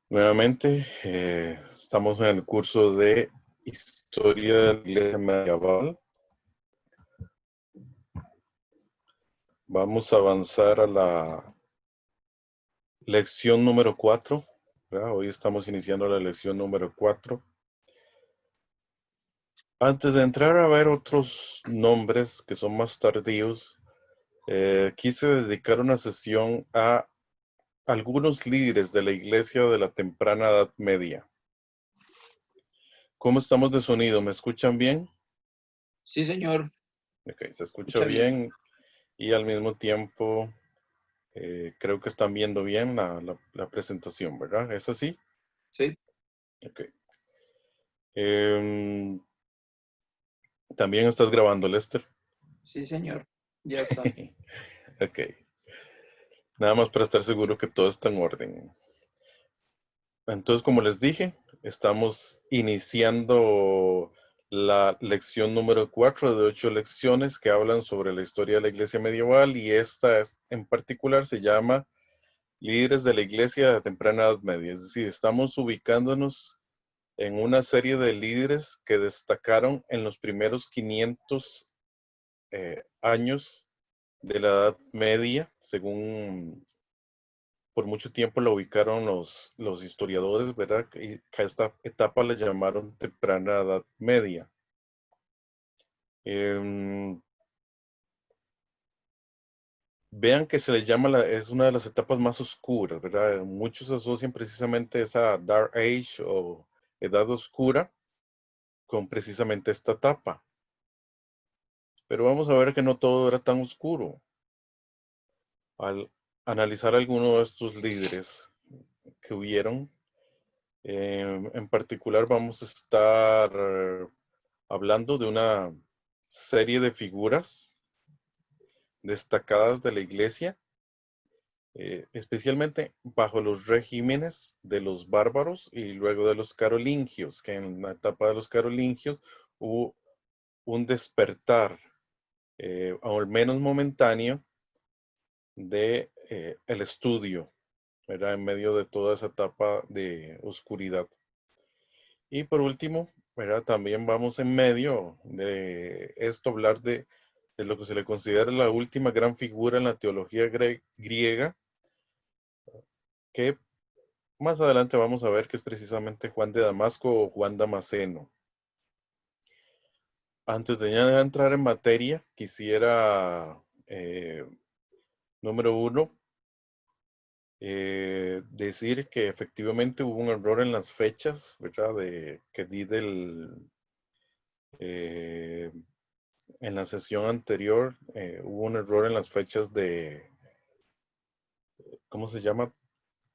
Nuevamente, estamos en el curso de Historia de la Iglesia Medieval. Vamos a avanzar a la lección número 4. Hoy estamos iniciando la lección número 4. Antes de entrar a ver otros nombres que son más tardíos, quise dedicar una sesión a algunos líderes de la Iglesia de la temprana Edad Media. ¿Cómo estamos de sonido? ¿Me escuchan bien? Sí, señor. Ok, se escucha Escucha bien. bien y al mismo tiempo creo que están viendo bien la presentación, ¿verdad? ¿Es así? Sí, Ok. También estás grabando, Lester. sí, señor. Ya está. Ok. Nada más para estar seguro que todo está en orden. Entonces, como les dije, estamos iniciando la lección número 4 de 8 lecciones que hablan sobre la historia de la iglesia medieval y esta en particular se llama Líderes de la Iglesia de Temprana Edad Media. Es decir, estamos ubicándonos en una serie de líderes que destacaron en los primeros 500 años de la Edad Media, según por mucho tiempo la ubicaron los historiadores, ¿verdad? Y que a esta etapa le llamaron temprana Edad Media. Vean que se le llama, es una de las etapas más oscuras, ¿verdad? Muchos asocian precisamente esa Dark Age o Edad Oscura con precisamente esta etapa. Pero vamos a ver que no todo era tan oscuro. Al analizar algunos de estos líderes que hubieron, en particular vamos a estar hablando de una serie de figuras destacadas de la iglesia, especialmente bajo los regímenes de los bárbaros y luego de los carolingios, que en la etapa de los carolingios hubo un despertar, al menos momentáneo, de el estudio, ¿verdad? En medio de toda esa etapa de oscuridad. Y por último, ¿verdad? También vamos en medio de esto a hablar de lo que se le considera la última gran figura en la teología griega, que más adelante vamos a ver que es precisamente Juan de Damasco o Juan Damasceno. Antes de ya entrar en materia, quisiera, número uno, decir que efectivamente hubo un error en las fechas, ¿verdad? Que di eh, en la sesión anterior, hubo un error en las fechas ¿cómo se llama?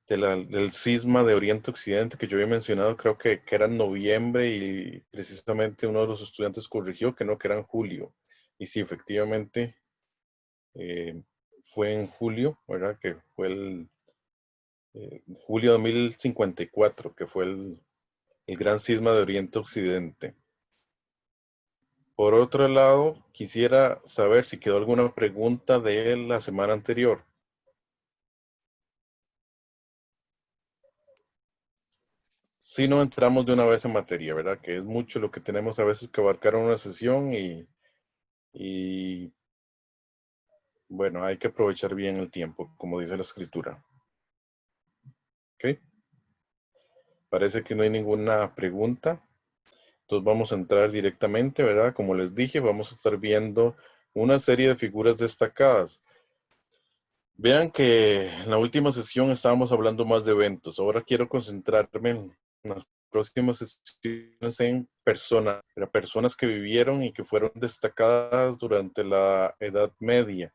Del cisma de Oriente-Occidente que yo había mencionado, creo que era en noviembre y precisamente uno de los estudiantes corrigió que era en julio. Y sí, efectivamente, eh, fue en julio, ¿verdad? Que fue el julio de 1054, que fue el gran cisma de Oriente-Occidente. Por otro lado, quisiera saber si quedó alguna pregunta de la semana anterior. Si no entramos de una vez en materia, ¿verdad? Que es mucho lo que tenemos a veces que abarcar en una sesión y bueno, hay que aprovechar bien el tiempo, como dice la escritura. ¿Ok? Parece que no hay ninguna pregunta. Entonces vamos a entrar directamente, ¿verdad? Como les dije, vamos a estar viendo una serie de figuras destacadas. Vean que en la última sesión estábamos hablando más de eventos. Ahora quiero concentrarme en las próximas sesiones en personas, personas que vivieron y que fueron destacadas durante la Edad Media.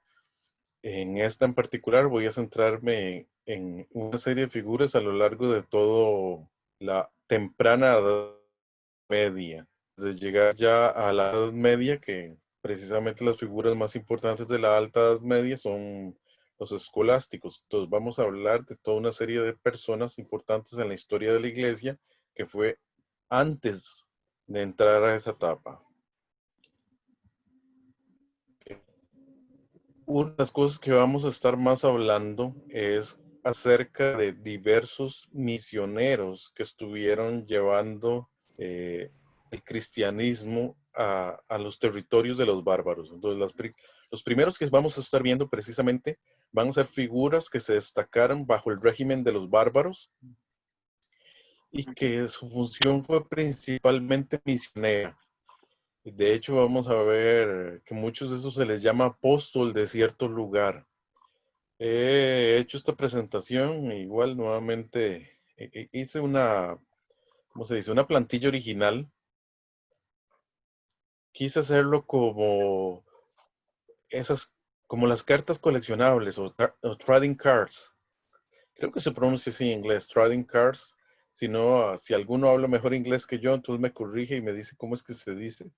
En esta en particular voy a centrarme en una serie de figuras a lo largo de todo la temprana Edad Media. Desde llegar ya a la Edad Media, que precisamente las figuras más importantes de la Alta Edad Media son los escolásticos. Entonces vamos a hablar de toda una serie de personas importantes en la historia de la Iglesia que fue antes de entrar a esa etapa. Una de las cosas que vamos a estar más hablando es acerca de diversos misioneros que estuvieron llevando el cristianismo a los territorios de los bárbaros. Entonces, los primeros que vamos a estar viendo precisamente van a ser figuras que se destacaron bajo el régimen de los bárbaros y que su función fue principalmente misionera. De hecho, vamos a ver que muchos de esos se les llama apóstol de cierto lugar. He hecho esta presentación, igual nuevamente hice una, ¿cómo se dice? Una plantilla original. Quise hacerlo como esas, como las cartas coleccionables o trading cards. Creo que se pronuncia así en inglés, trading cards. Si no, si alguno habla mejor inglés que yo, entonces me corrige y me dice cómo es que se dice.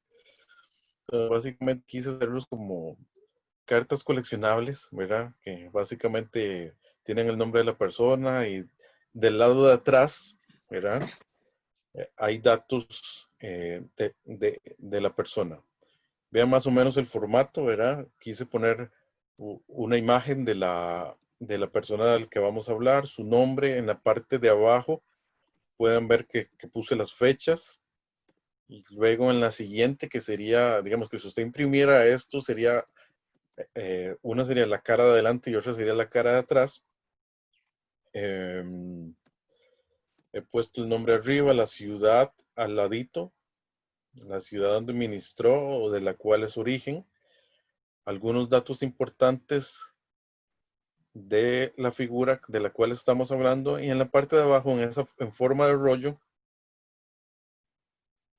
Entonces, básicamente quise hacerlos como cartas coleccionables, ¿verdad? Que básicamente tienen el nombre de la persona y del lado de atrás, ¿verdad? Hay datos de la persona. Vean más o menos el formato, ¿verdad? Quise poner una imagen de la persona del que vamos a hablar, su nombre en la parte de abajo. Pueden ver que puse las fechas. Y luego en la siguiente, que sería, digamos que si usted imprimiera esto, sería, una sería la cara de adelante y otra sería la cara de atrás. He puesto el nombre arriba, la ciudad al ladito, la ciudad donde ministró o de la cual es origen. Algunos datos importantes de la figura de la cual estamos hablando y en la parte de abajo, en forma de rollo,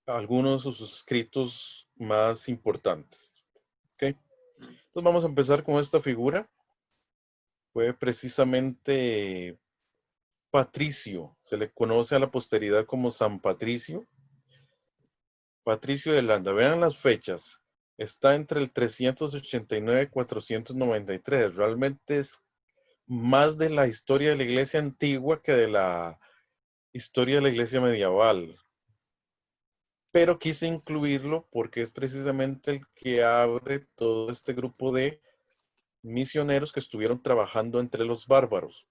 algunos de sus escritos más importantes. ¿Okay? Entonces vamos a empezar con esta figura. Fue precisamente Patricio, se le conoce a la posteridad como San Patricio. Patricio de Landa, vean las fechas. Está entre el 389 y 493. Realmente es más de la historia de la iglesia antigua que de la historia de la iglesia medieval. Pero quise incluirlo porque es precisamente el que abre todo este grupo de misioneros que estuvieron trabajando entre los bárbaros.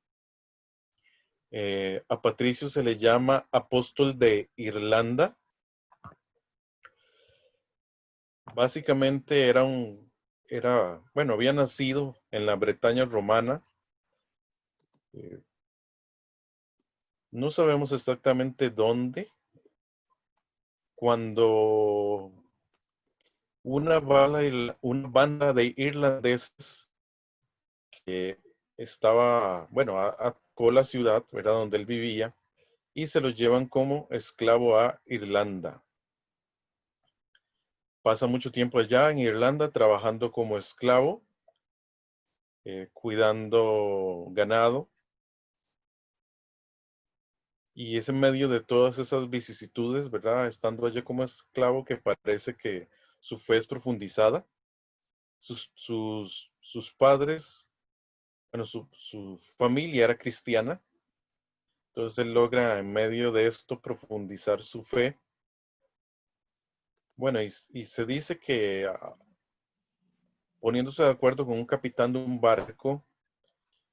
A Patricio se le llama apóstol de Irlanda. Básicamente bueno, había nacido en la Bretaña romana. Eh, no sabemos exactamente dónde. Cuando una banda de irlandeses que estaba, bueno, atacó la ciudad, ¿verdad? Donde él vivía, y se los llevan como esclavo a Irlanda. Pasa mucho tiempo allá en Irlanda trabajando como esclavo, cuidando ganado. Y es en medio de todas esas vicisitudes, ¿verdad? Estando allá como esclavo, que parece que su fe es profundizada. Sus padres, bueno, su familia era cristiana. Entonces él logra en medio de esto profundizar su fe. Bueno, y se dice que poniéndose de acuerdo con un capitán de un barco,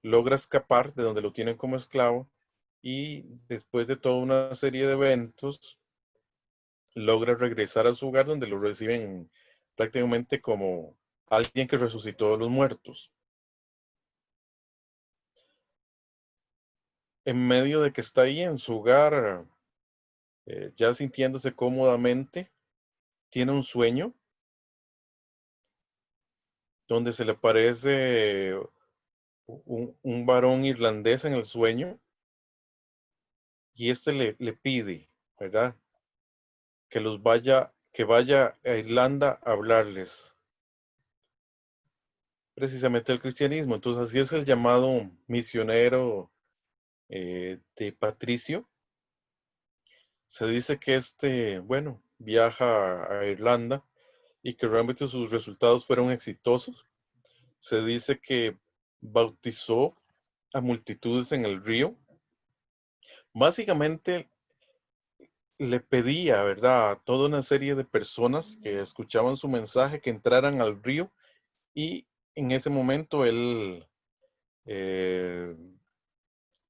logra escapar de donde lo tienen como esclavo y después de toda una serie de eventos, logra regresar a su hogar donde lo reciben prácticamente como alguien que resucitó de los muertos. En medio de que está ahí en su hogar, ya sintiéndose cómodamente, tiene un sueño donde se le aparece un varón irlandés en el sueño y este le pide, ¿verdad? Que vaya a Irlanda a hablarles precisamente del cristianismo. Entonces así es el llamado misionero de Patricio. Se dice que bueno, viaja a Irlanda y que realmente sus resultados fueron exitosos. Se dice que bautizó a multitudes en el río. Básicamente le pedía, ¿verdad?, a toda una serie de personas que escuchaban su mensaje que entraran al río y en ese momento él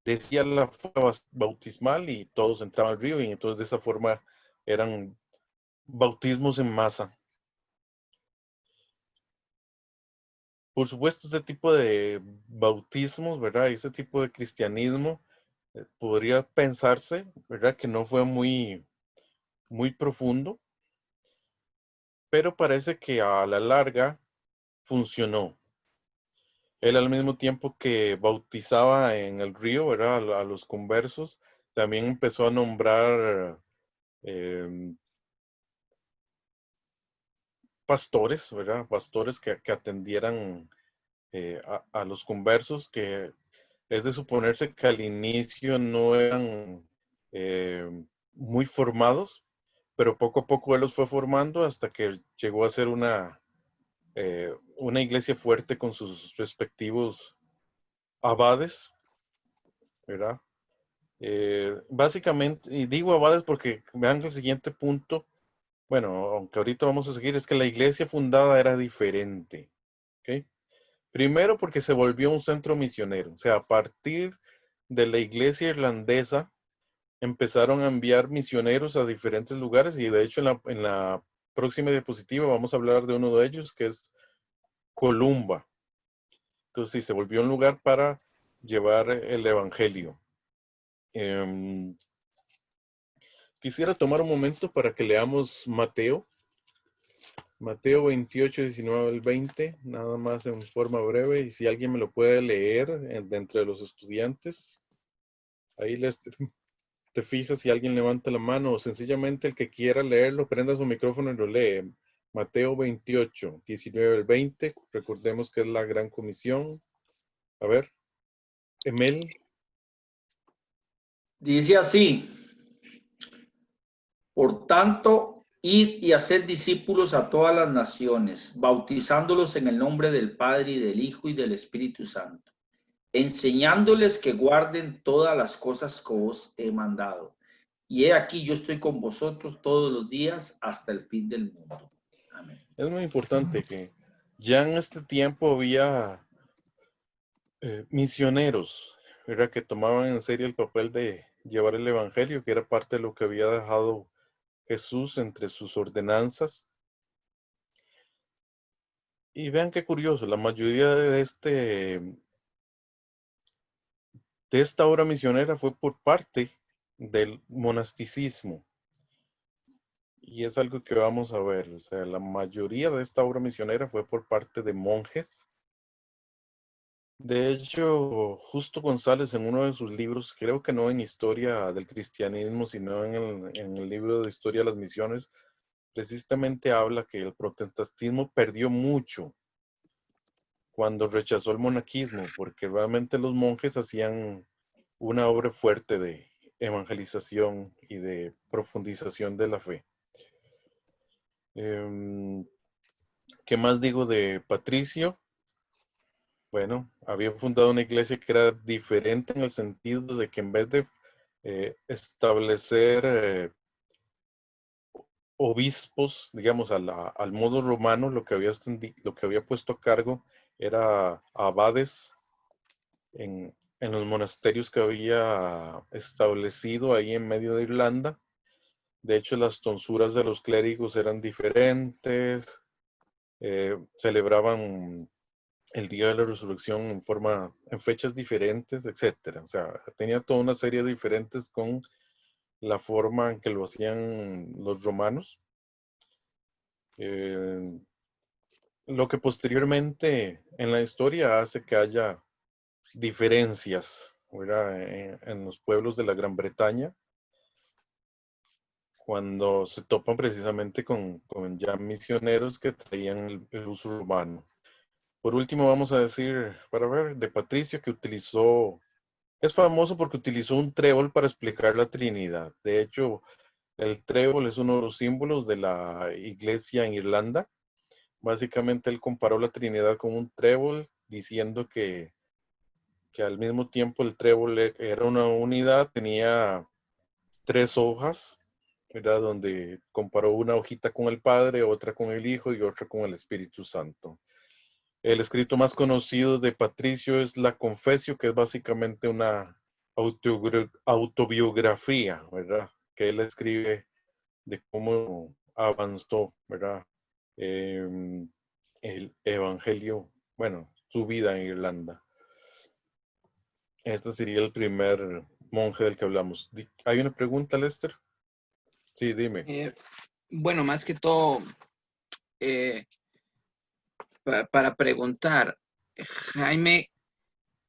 decía la forma bautismal y todos entraban al río y entonces de esa forma eran bautismos en masa. Por supuesto, este tipo de bautismos, ¿verdad? Ese tipo de cristianismo podría pensarse, ¿verdad? Que no fue muy profundo, pero parece que a la larga funcionó. Él al mismo tiempo que bautizaba en el río, ¿verdad? A los conversos, también empezó a nombrar em, pastores, ¿verdad? Pastores que atendieran a los conversos, que es de suponerse que al inicio no eran muy formados, pero poco a poco él los fue formando hasta que llegó a ser una iglesia fuerte con sus respectivos abades, ¿verdad? Básicamente, y digo abades porque vean que el siguiente punto, bueno, aunque ahorita vamos a seguir, es que la iglesia fundada era diferente, ¿ok? Primero porque se volvió un centro misionero, o sea, a partir de la iglesia irlandesa empezaron a enviar misioneros a diferentes lugares y de hecho en la próxima diapositiva vamos a hablar de uno de ellos que es Columba. Entonces sí, se volvió un lugar para llevar el evangelio. Em, Quisiera tomar un momento para que leamos Mateo 28, 19 al 20, nada más en forma breve, y si alguien me lo puede leer dentro de los estudiantes, ahí te fijas si alguien levanta la mano o sencillamente el que quiera leerlo, prenda su micrófono y lo lee. Mateo 28, 19 al 20, recordemos que es la gran comisión. A ver, Emel. Dice así: por tanto, id y haced discípulos a todas las naciones, bautizándolos en el nombre del Padre y del Hijo y del Espíritu Santo, enseñándoles que guarden todas las cosas que os he mandado. Y he aquí, yo estoy con vosotros todos los días hasta el fin del mundo. Amén. Es muy importante que ya en este tiempo había misioneros, ¿verdad? Que tomaban en serio el papel de llevar el evangelio, que era parte de lo que había dejado Jesús entre sus ordenanzas. Y vean qué curioso, la mayoría de esta obra misionera fue por parte del monasticismo. Y es algo que vamos a ver. O sea, la mayoría de esta obra misionera fue por parte de monjes. De hecho, Justo González en uno de sus libros, creo que no en Historia del Cristianismo, sino en el libro de Historia de las Misiones, precisamente habla que el protestantismo perdió mucho cuando rechazó el monaquismo, porque realmente los monjes hacían una obra fuerte de evangelización y de profundización de la fe. Em, ¿Qué más digo de Patricio? Bueno, había fundado una iglesia que era diferente en el sentido de que en vez de establecer obispos, digamos, al modo romano, lo que había puesto a cargo era abades en los monasterios que había establecido ahí en medio de Irlanda. De hecho, las tonsuras de los clérigos eran diferentes, celebraban el día de la resurrección en fechas diferentes, etcétera. O sea, tenía toda una serie de diferentes con la forma en que lo hacían los romanos. Eh, lo que posteriormente en la historia hace que haya diferencias, ¿verdad? En los pueblos de la Gran Bretaña, cuando se topan precisamente con ya misioneros que traían el uso romano. Por último, vamos a decir, para ver, de Patricio, que es famoso porque utilizó un trébol para explicar la Trinidad. De hecho, el trébol es uno de los símbolos de la iglesia en Irlanda. Básicamente, él comparó la Trinidad con un trébol, diciendo que al mismo tiempo el trébol era una unidad, tenía tres hojas, ¿verdad? Donde comparó una hojita con el Padre, otra con el Hijo y otra con el Espíritu Santo. El escrito más conocido de Patricio es la Confesio, que es básicamente autobiografía, ¿verdad? Que él escribe de cómo avanzó, ¿verdad? El evangelio, bueno, su vida en Irlanda. Este sería el primer monje del que hablamos. ¿Hay una pregunta, Lester? Sí, dime. Bueno, más que todo, eh, para preguntar, Jaime,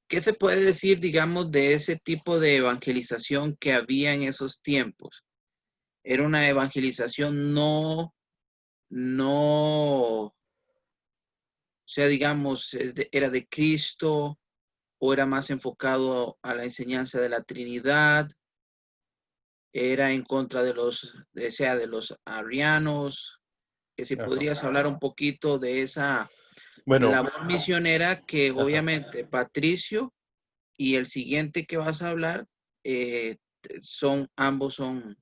¿qué se puede decir, digamos, de ese tipo de evangelización que había en esos tiempos? Era una evangelización o sea, digamos, era de Cristo o era más enfocado a la enseñanza de la Trinidad, era en contra de de los arrianos, que si Ajá. podrías hablar un poquito de esa Bueno, labor misionera que ajá. obviamente Patricio y el siguiente que vas a hablar ambos son,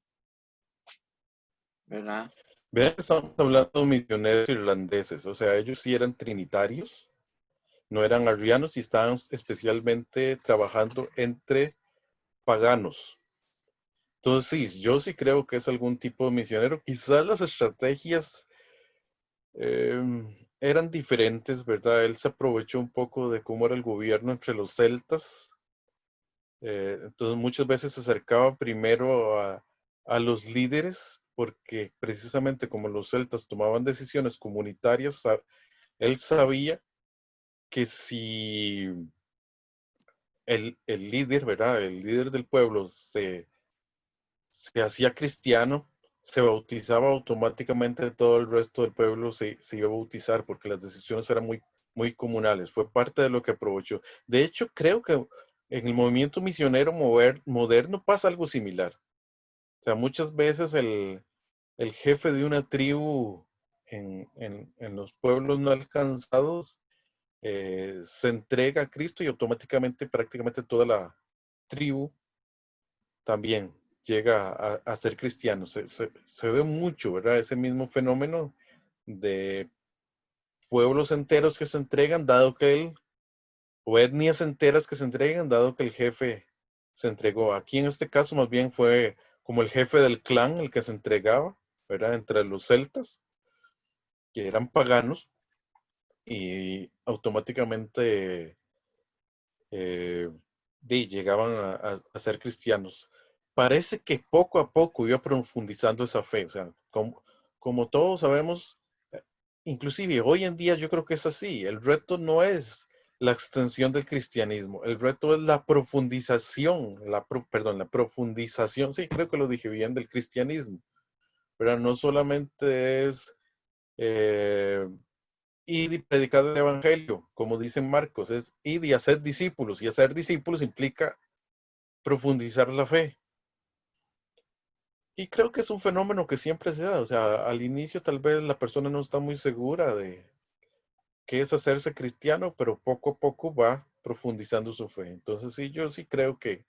¿verdad? Vean que estamos hablando de misioneros irlandeses, o sea, ellos sí eran trinitarios, no eran arrianos y estaban especialmente trabajando entre paganos. Entonces, sí, yo sí creo que es algún tipo de misionero. Quizás las estrategias eran diferentes, ¿verdad? Él se aprovechó un poco de cómo era el gobierno entre los celtas. Entonces, muchas veces se acercaba primero a los líderes, porque precisamente como los celtas tomaban decisiones comunitarias, él sabía que si el líder, ¿verdad? El líder del pueblo se hacía cristiano, se bautizaba automáticamente, todo el resto del pueblo se iba a bautizar porque las decisiones eran muy comunales. Fue parte de lo que aprovechó. De hecho, creo que en el movimiento misionero moderno pasa algo similar. O sea, muchas veces el jefe de una tribu en los pueblos no alcanzados se entrega a Cristo y automáticamente prácticamente toda la tribu también llega a ser cristiano. Se ve mucho, ¿verdad? Ese mismo fenómeno de pueblos enteros que se entregan, o etnias enteras que se entregan, dado que el jefe se entregó. Aquí en este caso más bien fue como el jefe del clan el que se entregaba, ¿verdad? Entre los celtas, que eran paganos, y automáticamente llegaban a ser cristianos. Parece que poco a poco iba profundizando esa fe, o sea, como todos sabemos, inclusive hoy en día yo creo que es así, el reto no es la extensión del cristianismo, el reto es la profundización, perdón, la profundización, sí, creo que lo dije bien, del cristianismo, pero no solamente es eh, ir y predicar el evangelio, como dice Marcos, es ir y hacer discípulos, y hacer discípulos implica profundizar la fe. Y creo que es un fenómeno que siempre se da, o sea, al inicio tal vez la persona no está muy segura de qué es hacerse cristiano, pero poco a poco va profundizando su fe. Entonces sí, yo sí creo que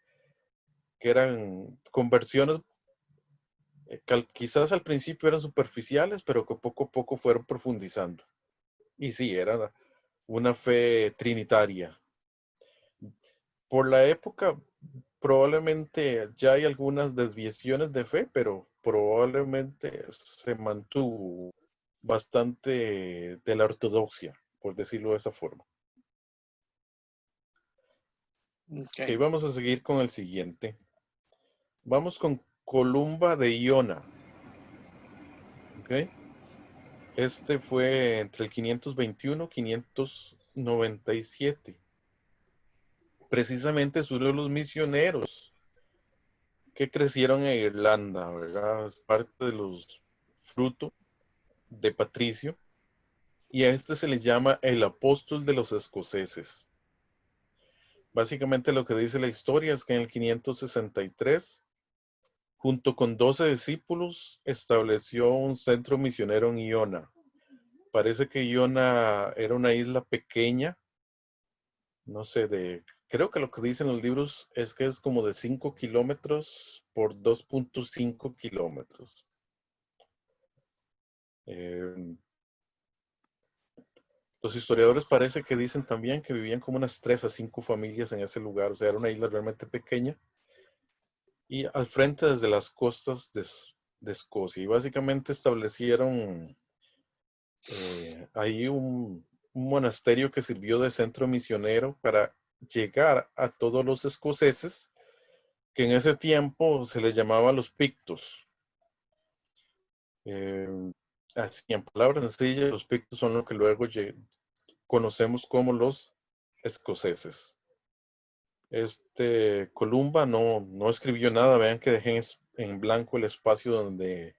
eran conversiones que quizás al principio eran superficiales, pero que poco a poco fueron profundizando. Y sí, era una fe trinitaria. Por la época, probablemente ya hay algunas desviaciones de fe, pero probablemente se mantuvo bastante de la ortodoxia, por decirlo de esa forma. Ok, Okay. vamos a seguir con el siguiente. Vamos con Columba de Iona. Ok. Este fue entre el 521 y 597. Precisamente es uno de los misioneros que crecieron en Irlanda, ¿verdad? Es parte de los frutos de Patricio, y a este se le llama el apóstol de los escoceses. Básicamente lo que dice la historia es que en el 563, junto con 12 discípulos, estableció un centro misionero en Iona. Parece que Iona era una isla pequeña, no sé, creo que lo que dicen los libros es que es como de 5 kilómetros por 2.5 kilómetros. Los historiadores parece que dicen también que vivían como unas 3 a 5 familias en ese lugar, o sea, era una isla realmente pequeña y al frente desde las costas de Escocia. Y básicamente establecieron ahí un monasterio que sirvió de centro misionero para llegar a todos los escoceses, que en ese tiempo se les llamaba los pictos. Eh, Así, en palabras sencillas, los pictos son lo que luego conocemos como los escoceses. Columba no escribió nada, vean que dejé en blanco el espacio donde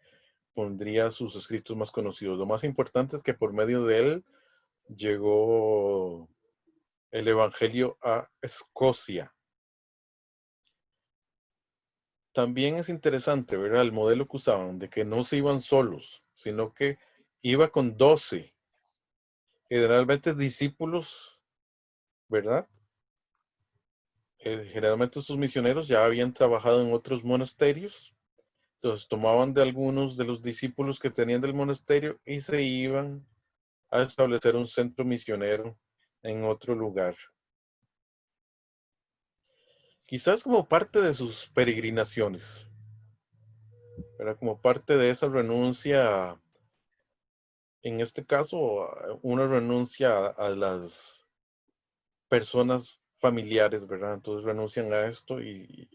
pondría sus escritos más conocidos. Lo más importante es que por medio de él llegó el Evangelio a Escocia. También es interesante, ¿verdad? El modelo que usaban, de que no se iban solos, sino que iba con 12, generalmente discípulos, ¿verdad? Generalmente estos misioneros ya habían trabajado en otros monasterios, entonces tomaban de algunos de los discípulos que tenían del monasterio y se iban a establecer un centro misionero en otro lugar. Quizás como parte de sus peregrinaciones, ¿verdad? Como parte de esa renuncia, en este caso, una renuncia a las personas familiares, ¿verdad? Entonces renuncian a esto y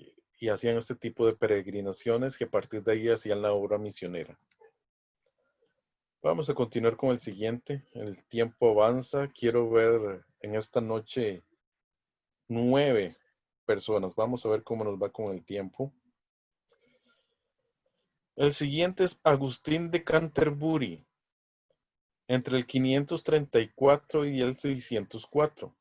hacían este tipo de peregrinaciones y a partir de ahí hacían la obra misionera. Vamos a continuar con el siguiente. El tiempo avanza. Quiero ver en esta noche 9 personas. Vamos a ver cómo nos va con el tiempo. El siguiente es Agustín de Canterbury, entre el 534 y el 604.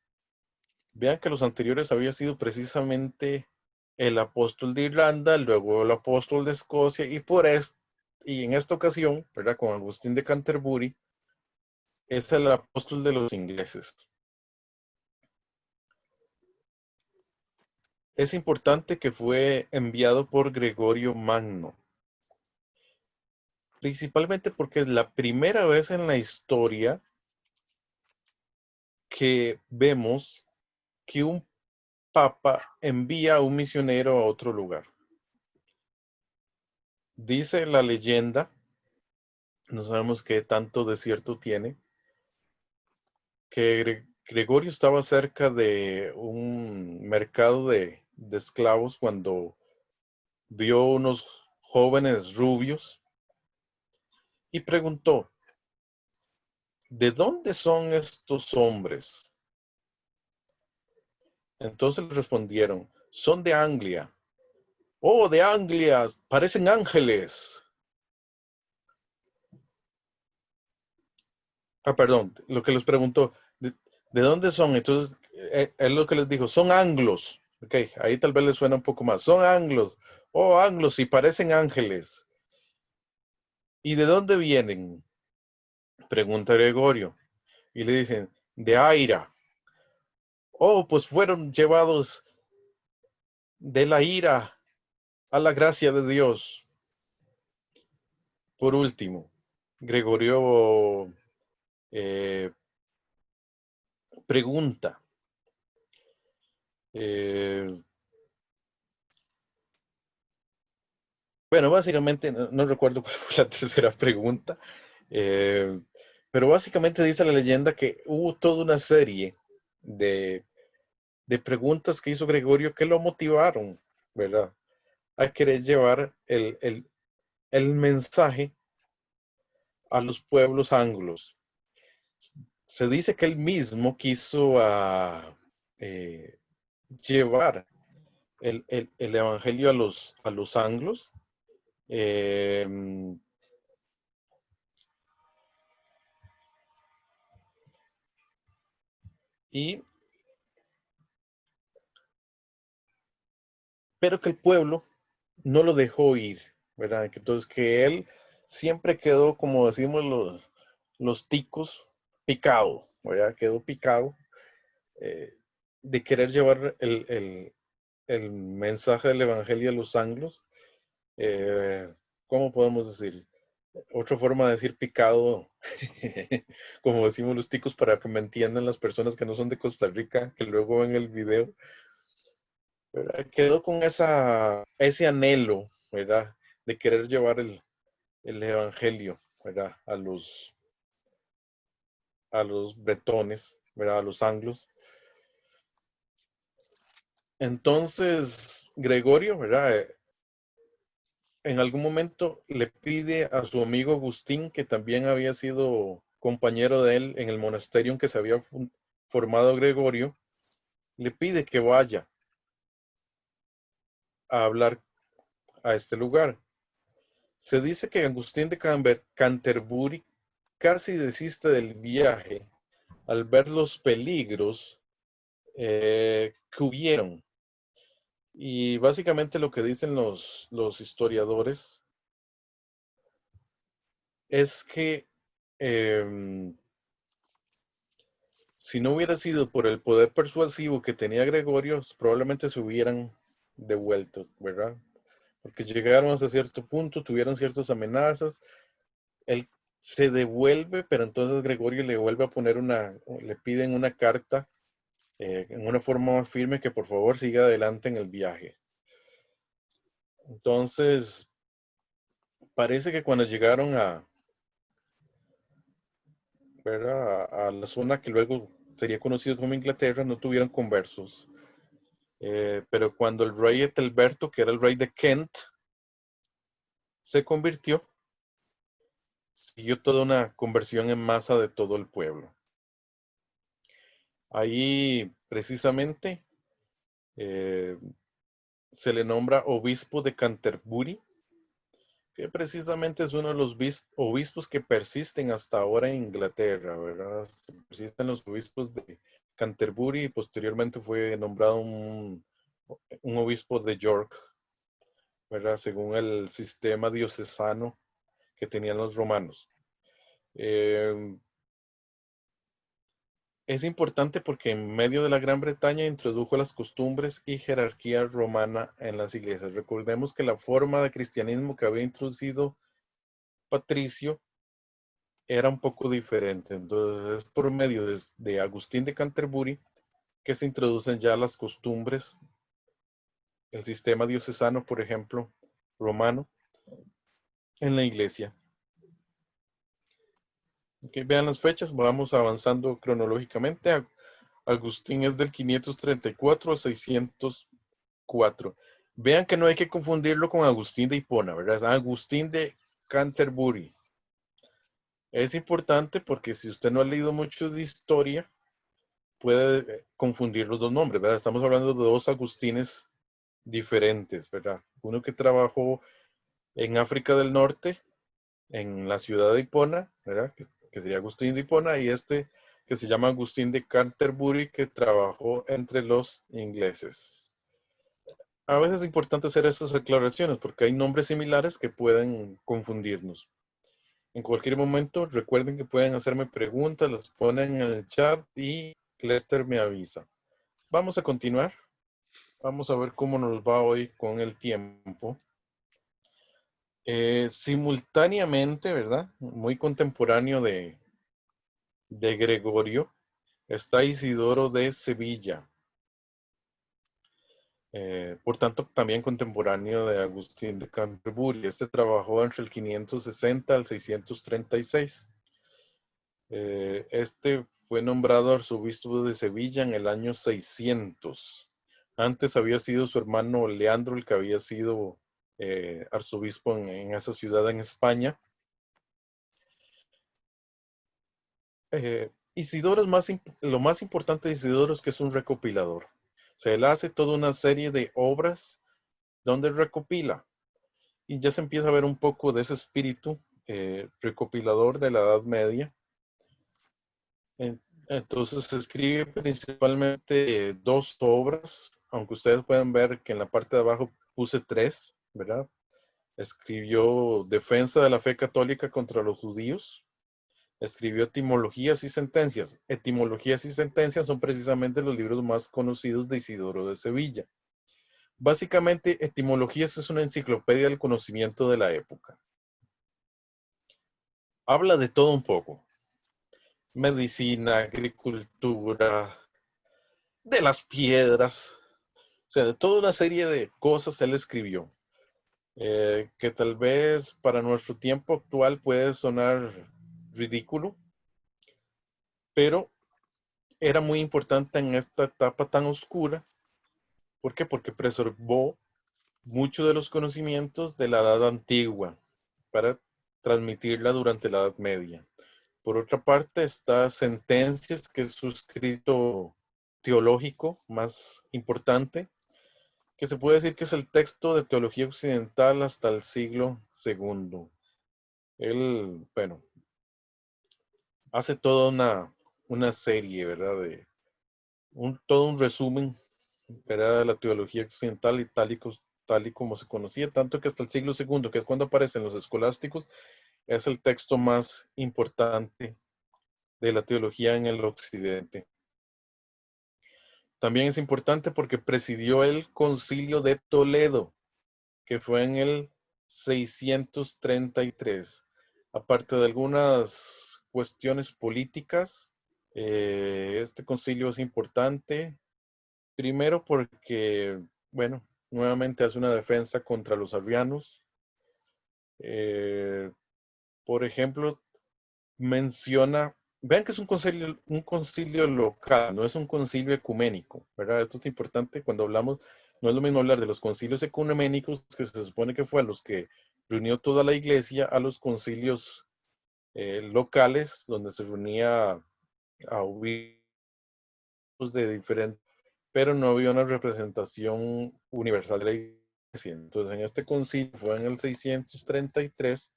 Vean que los anteriores había sido precisamente el apóstol de Irlanda, luego el apóstol de Escocia, y en esta ocasión, ¿verdad? Con Agustín de Canterbury, es el apóstol de los ingleses. Es importante que fue enviado por Gregorio Magno, principalmente porque es la primera vez en la historia que vemos que un papa envía a un misionero a otro lugar. Dice la leyenda, no sabemos qué tanto de cierto tiene, que Gregorio estaba cerca de un mercado de esclavos cuando vio unos jóvenes rubios y preguntó, ¿de dónde son estos hombres? Entonces le respondieron, son de Anglia. Oh, de Anglia, parecen ángeles. Perdón, lo que les preguntó, ¿de dónde son? Entonces, él lo que les dijo, son anglos. Ok, ahí tal vez les suena un poco más. Son anglos. Oh, anglos, y parecen ángeles. ¿Y de dónde vienen? Pregunta Gregorio. Y le dicen, de Aira. Oh, pues fueron llevados de la ira a la gracia de Dios. Por último, Gregorio pregunta, bueno, básicamente, no recuerdo cuál fue la tercera pregunta, pero básicamente dice la leyenda que hubo toda una serie de, de preguntas que hizo Gregorio que lo motivaron, ¿verdad? A querer llevar el mensaje a los pueblos anglos. Se dice que él mismo quiso llevar el evangelio a los anglos. Eh, pero que el pueblo no lo dejó ir, ¿verdad? Entonces que él siempre quedó, como decimos los ticos, picado, ¿verdad? Quedó picado eh, de querer llevar el mensaje del evangelio a los anglos. ¿Cómo podemos decir? otra forma de decir picado, como decimos los ticos, para que me entiendan las personas que no son de Costa Rica, que luego ven el video, ¿verdad? Quedó con ese anhelo, ¿verdad? De querer llevar el evangelio, ¿verdad? A los bretones, ¿verdad? A los anglos. Entonces, Gregorio, ¿verdad? En algún momento le pide a su amigo Agustín, que también había sido compañero de él en el monasterio en que se había formado Gregorio, le pide que vaya a hablar a este lugar. Se dice que Agustín de Canterbury casi desiste del viaje al ver los peligros que hubieron. Y básicamente lo que dicen los historiadores es que si no hubiera sido por el poder persuasivo que tenía Gregorio, probablemente se hubieran devuelto, ¿verdad? Porque llegaron hasta cierto punto, tuvieron ciertas amenazas, él se devuelve, pero entonces Gregorio le vuelve a poner le piden una carta en una forma más firme que por favor siga adelante en el viaje. Entonces, parece que cuando llegaron ¿verdad? a la zona que luego sería conocido como Inglaterra, no tuvieron conversos. Pero cuando el rey Ethelberto, que era el rey de Kent, se convirtió, siguió toda una conversión en masa de todo el pueblo. Ahí precisamente se le nombra obispo de Canterbury, que precisamente es uno de los obispos que persisten hasta ahora en Inglaterra, ¿verdad? Persisten los obispos de Canterbury y posteriormente fue nombrado un obispo de York, ¿verdad? Según el sistema diocesano que tenían los romanos. Es importante porque en medio de la Gran Bretaña introdujo las costumbres y jerarquía romana en las iglesias. Recordemos que la forma de cristianismo que había introducido Patricio era un poco diferente. Entonces es por medio de Agustín de Canterbury que se introducen ya las costumbres, el sistema diocesano, por ejemplo, romano, en la iglesia. Okay, vean las fechas, vamos avanzando cronológicamente. Agustín es del 534 al 604. Vean que no hay que confundirlo con Agustín de Hipona, ¿verdad? Es Agustín de Canterbury. Es importante porque si usted no ha leído mucho de historia, puede confundir los dos nombres, ¿verdad? Estamos hablando de dos Agustines diferentes, ¿verdad? Uno que trabajó en África del Norte, en la ciudad de Hipona, ¿verdad? Que sería Agustín de Hipona, y este que se llama Agustín de Canterbury, que trabajó entre los ingleses. A veces es importante hacer estas aclaraciones porque hay nombres similares que pueden confundirnos. En cualquier momento, recuerden que pueden hacerme preguntas, las ponen en el chat y Lester me avisa. Vamos a continuar. Vamos a ver cómo nos va hoy con el tiempo. Simultáneamente, ¿verdad? Muy contemporáneo de Gregorio, está Isidoro de Sevilla. Por tanto, también contemporáneo de Agustín de Canterbury. Este trabajó entre el 560 al 636. Este fue nombrado arzobispo de Sevilla en el año 600. Antes había sido su hermano Leandro el que había sido arzobispo en esa ciudad en España. Isidoro lo más importante de Isidoro es que es un recopilador. O sea, él hace toda una serie de obras donde recopila. Y ya se empieza a ver un poco de ese espíritu recopilador de la Edad Media. Entonces se escribe principalmente dos obras, aunque ustedes pueden ver que en la parte de abajo puse tres, ¿verdad? Escribió Defensa de la Fe Católica contra los Judíos. Escribió Etimologías y Sentencias. Etimologías y Sentencias son precisamente los libros más conocidos de Isidoro de Sevilla. Básicamente, Etimologías es una enciclopedia del conocimiento de la época. habla de todo un poco. Medicina, agricultura, de las piedras, o sea, de toda una serie de cosas él escribió, que tal vez para nuestro tiempo actual puede sonar ridículo, pero era muy importante en esta etapa tan oscura. ¿Por qué? Porque preservó muchos de los conocimientos de la Edad Antigua para transmitirla durante la Edad Media. Por otra parte, está Sentencias, que es su escrito teológico más importante, que se puede decir que es el texto de teología occidental hasta el siglo II. Él, bueno, hace toda una serie, ¿verdad? Todo un resumen, ¿verdad? De la teología occidental y tal y como se conocía, tanto que hasta el siglo II, que es cuando aparecen los escolásticos, es el texto más importante de la teología en el occidente. También es importante porque presidió el Concilio de Toledo, que fue en el 633. Aparte de algunas cuestiones políticas, este concilio es importante, primero porque, bueno, nuevamente hace una defensa contra los arrianos. Eh, por ejemplo, menciona, vean que es un concilio local, no es un concilio ecuménico, ¿verdad? Esto es importante cuando hablamos, no es lo mismo hablar de los concilios ecuménicos, que se supone que fue a los que reunió toda la iglesia, a los concilios locales, donde se reunía a obispos de diferentes, pero no había una representación universal de la iglesia. Entonces, en este concilio fue en el 633,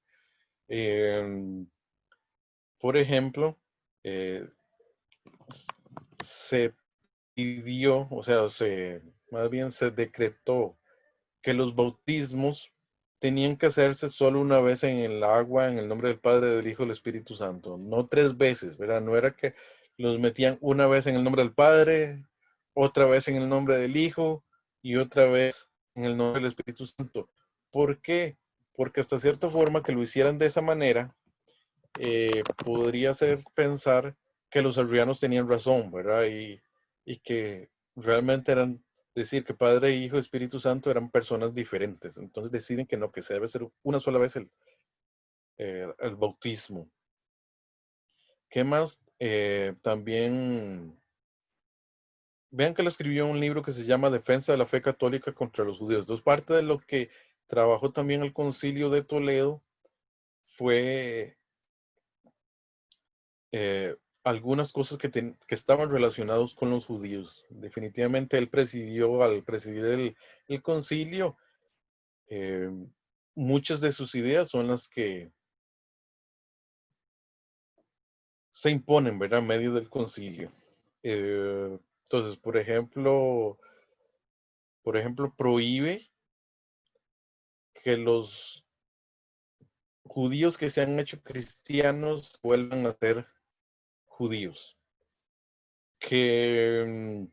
por ejemplo, eh, se pidió, o sea, más bien se decretó que los bautismos tenían que hacerse solo una vez en el agua, en el nombre del Padre, del Hijo y del Espíritu Santo, no 3 veces, ¿verdad? No era que los metían una vez en el nombre del Padre, otra vez en el nombre del Hijo y otra vez en el nombre del Espíritu Santo. ¿Por qué? Porque hasta cierta forma que lo hicieran de esa manera, podría hacer pensar que los arrianos tenían razón, ¿verdad? Y que realmente eran, decir que Padre, Hijo y Espíritu Santo eran personas diferentes. Entonces deciden que no, que se debe hacer una sola vez el bautismo. ¿Qué más? También, vean que él escribió un libro que se llama Defensa de la Fe Católica contra los Judíos. Entonces, parte de lo que trabajó también el Concilio de Toledo fue algunas cosas que estaban relacionados con los judíos. Definitivamente él presidió, al presidir el concilio, eh, muchas de sus ideas son las que se imponen, ¿verdad? En medio del concilio. Entonces, por ejemplo, prohíbe que los judíos que se han hecho cristianos vuelvan a ser judíos. Que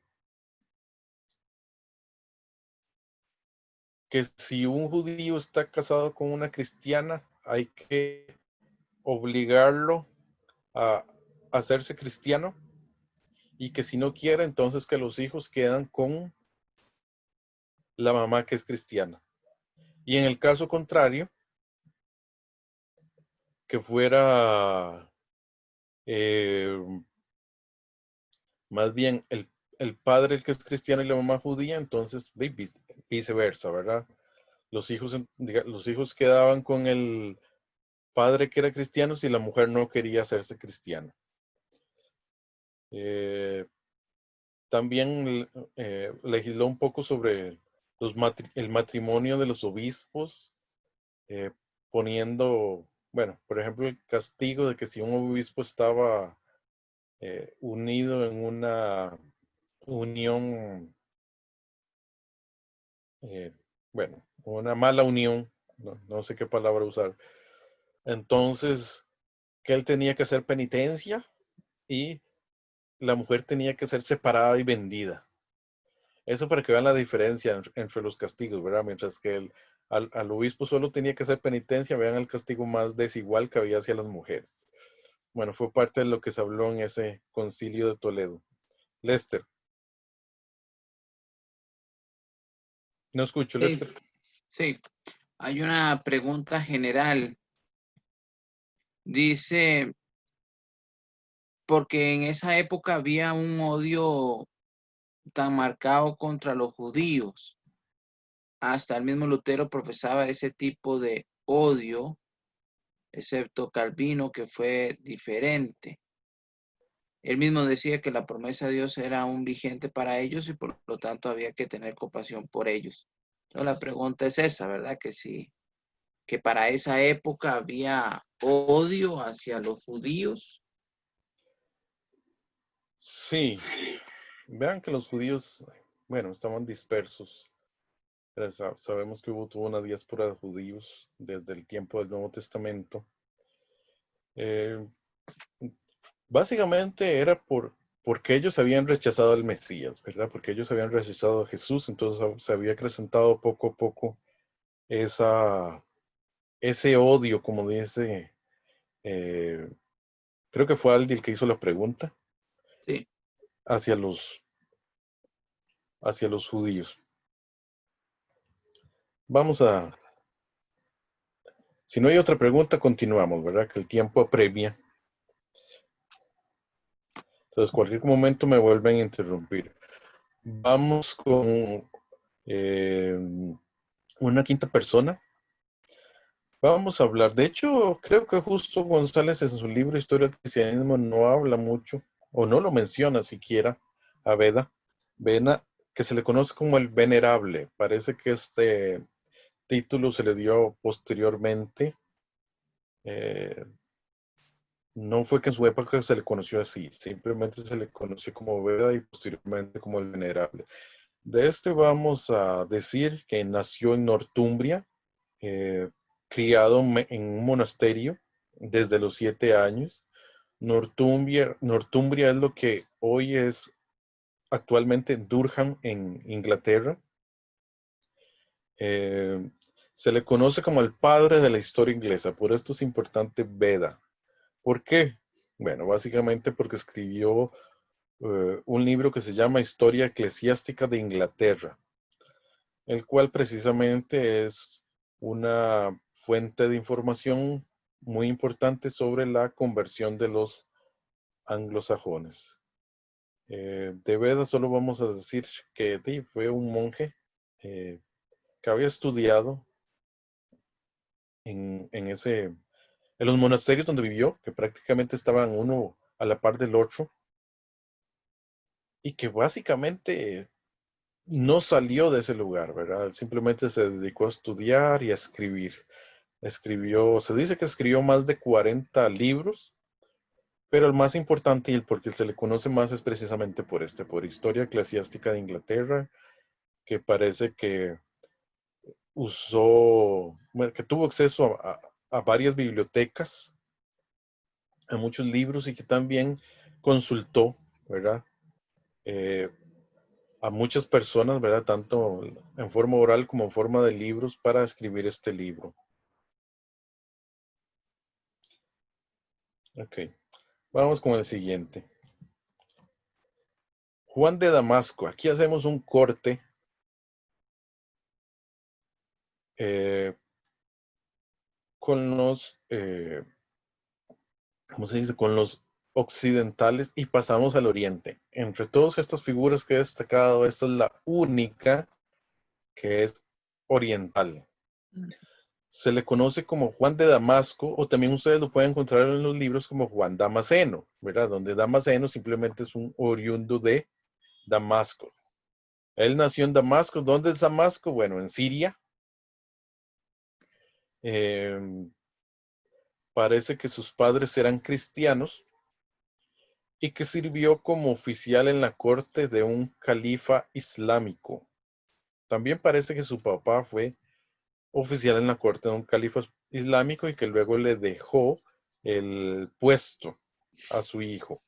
si un judío está casado con una cristiana, hay que obligarlo a hacerse cristiano, y que si no quiere, entonces que los hijos quedan con la mamá que es cristiana. Y en el caso contrario, que fuera eh, más bien el padre el que es cristiano y la mamá judía, entonces viceversa, ¿verdad? Los hijos quedaban con el padre que era cristiano si la mujer no quería hacerse cristiana. Eh, También legisló un poco sobre el matrimonio de los obispos, eh, poniendo, bueno, por ejemplo, el castigo de que si un obispo estaba unido en una unión, eh, bueno, una mala unión, no sé qué palabra usar, entonces que él tenía que hacer penitencia y la mujer tenía que ser separada y vendida. Eso para que vean la diferencia entre los castigos, ¿verdad? Mientras que al obispo solo tenía que hacer penitencia, vean el castigo más desigual que había hacia las mujeres. Bueno, fue parte de lo que se habló en ese concilio de Toledo. Lester. No escucho, Sí, Lester. sí. Hay una pregunta general. Dice, porque en esa época había un odio tan marcado contra los judíos. Hasta el mismo Lutero profesaba ese tipo de odio, excepto Calvino, que fue diferente. Él mismo decía que la promesa de Dios era aún vigente para ellos y por lo tanto había que tener compasión por ellos. Entonces la pregunta es esa, ¿verdad? Que sí, que para esa época había odio hacia los judíos. Sí, vean que los judíos, bueno, estaban dispersos. Pero sabemos que tuvo una diáspora de judíos desde el tiempo del Nuevo Testamento. Eh, Básicamente era porque ellos habían rechazado al Mesías, ¿verdad? Porque ellos habían rechazado a Jesús, entonces se había acrecentado poco a poco ese odio, como dice, eh, creo que fue Aldi el que hizo la pregunta, Sí. hacia los judíos. Vamos a, si no hay otra pregunta, continuamos, ¿verdad? Que el tiempo apremia. Entonces, cualquier momento me vuelven a interrumpir. Vamos con eh, una quinta persona. Vamos a hablar. De hecho, creo que justo González en su libro Historia del Cristianismo no habla mucho, o no lo menciona siquiera, a Bena, que se le conoce como el Venerable. Parece que este título se le dio posteriormente. Eh, no fue que en su época se le conoció así, simplemente se le conoció como Beda y posteriormente como el Venerable. De este vamos a decir que nació en Northumbria, eh, criado en un monasterio desde los 7 años. Northumbria es lo que hoy es actualmente Durham en Inglaterra. Eh, Se le conoce como el padre de la historia inglesa, por esto es importante Beda. ¿Por qué? Bueno, básicamente porque escribió un libro que se llama Historia Eclesiástica de Inglaterra, el cual precisamente es una fuente de información muy importante sobre la conversión de los anglosajones. De Beda solo vamos a decir que fue un monje eh, que había estudiado en los monasterios donde vivió, que prácticamente estaban uno a la par del otro, y que básicamente no salió de ese lugar, ¿verdad? Simplemente se dedicó a estudiar y a escribir. Se dice que escribió más de 40 libros, pero el más importante y el porque se le conoce más es precisamente por Historia Eclesiástica de Inglaterra, que parece que bueno, que tuvo acceso a varias bibliotecas, a muchos libros y que también consultó, ¿verdad? Eh, a muchas personas, ¿verdad? Tanto en forma oral como en forma de libros para escribir este libro. Ok, vamos con el siguiente. Juan de Damasco. Aquí hacemos un corte con ¿cómo se dice? Con los occidentales y pasamos al oriente. Entre todas estas figuras que he destacado, esta es la única que es oriental. Se le conoce como Juan de Damasco, o también ustedes lo pueden encontrar en los libros como Juan Damasceno, ¿verdad? Donde Damasceno simplemente es un oriundo de Damasco. Él nació en Damasco. ¿Dónde es Damasco? Bueno, en Siria. Eh, Parece que sus padres eran cristianos y que sirvió como oficial en la corte de un califa islámico. También parece que su papá fue oficial en la corte de un califa islámico y que luego le dejó el puesto a su hijo.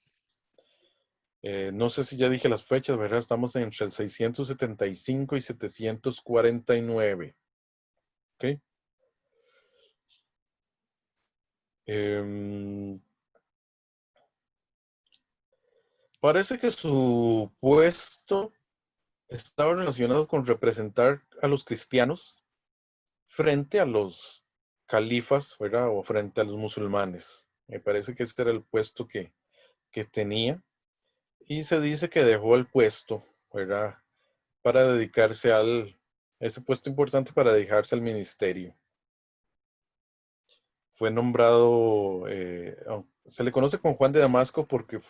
No sé si ya dije las fechas, ¿verdad? Estamos entre el 675 y 749. ¿Ok? Parece que su puesto estaba relacionado con representar a los cristianos frente a los califas, ¿verdad? O frente a los musulmanes. Me parece que este era el puesto que tenía. Y se dice que dejó el puesto, ¿verdad? Para dedicarse ese puesto importante para dedicarse al ministerio. Fue nombrado, se le conoce como Juan de Damasco porque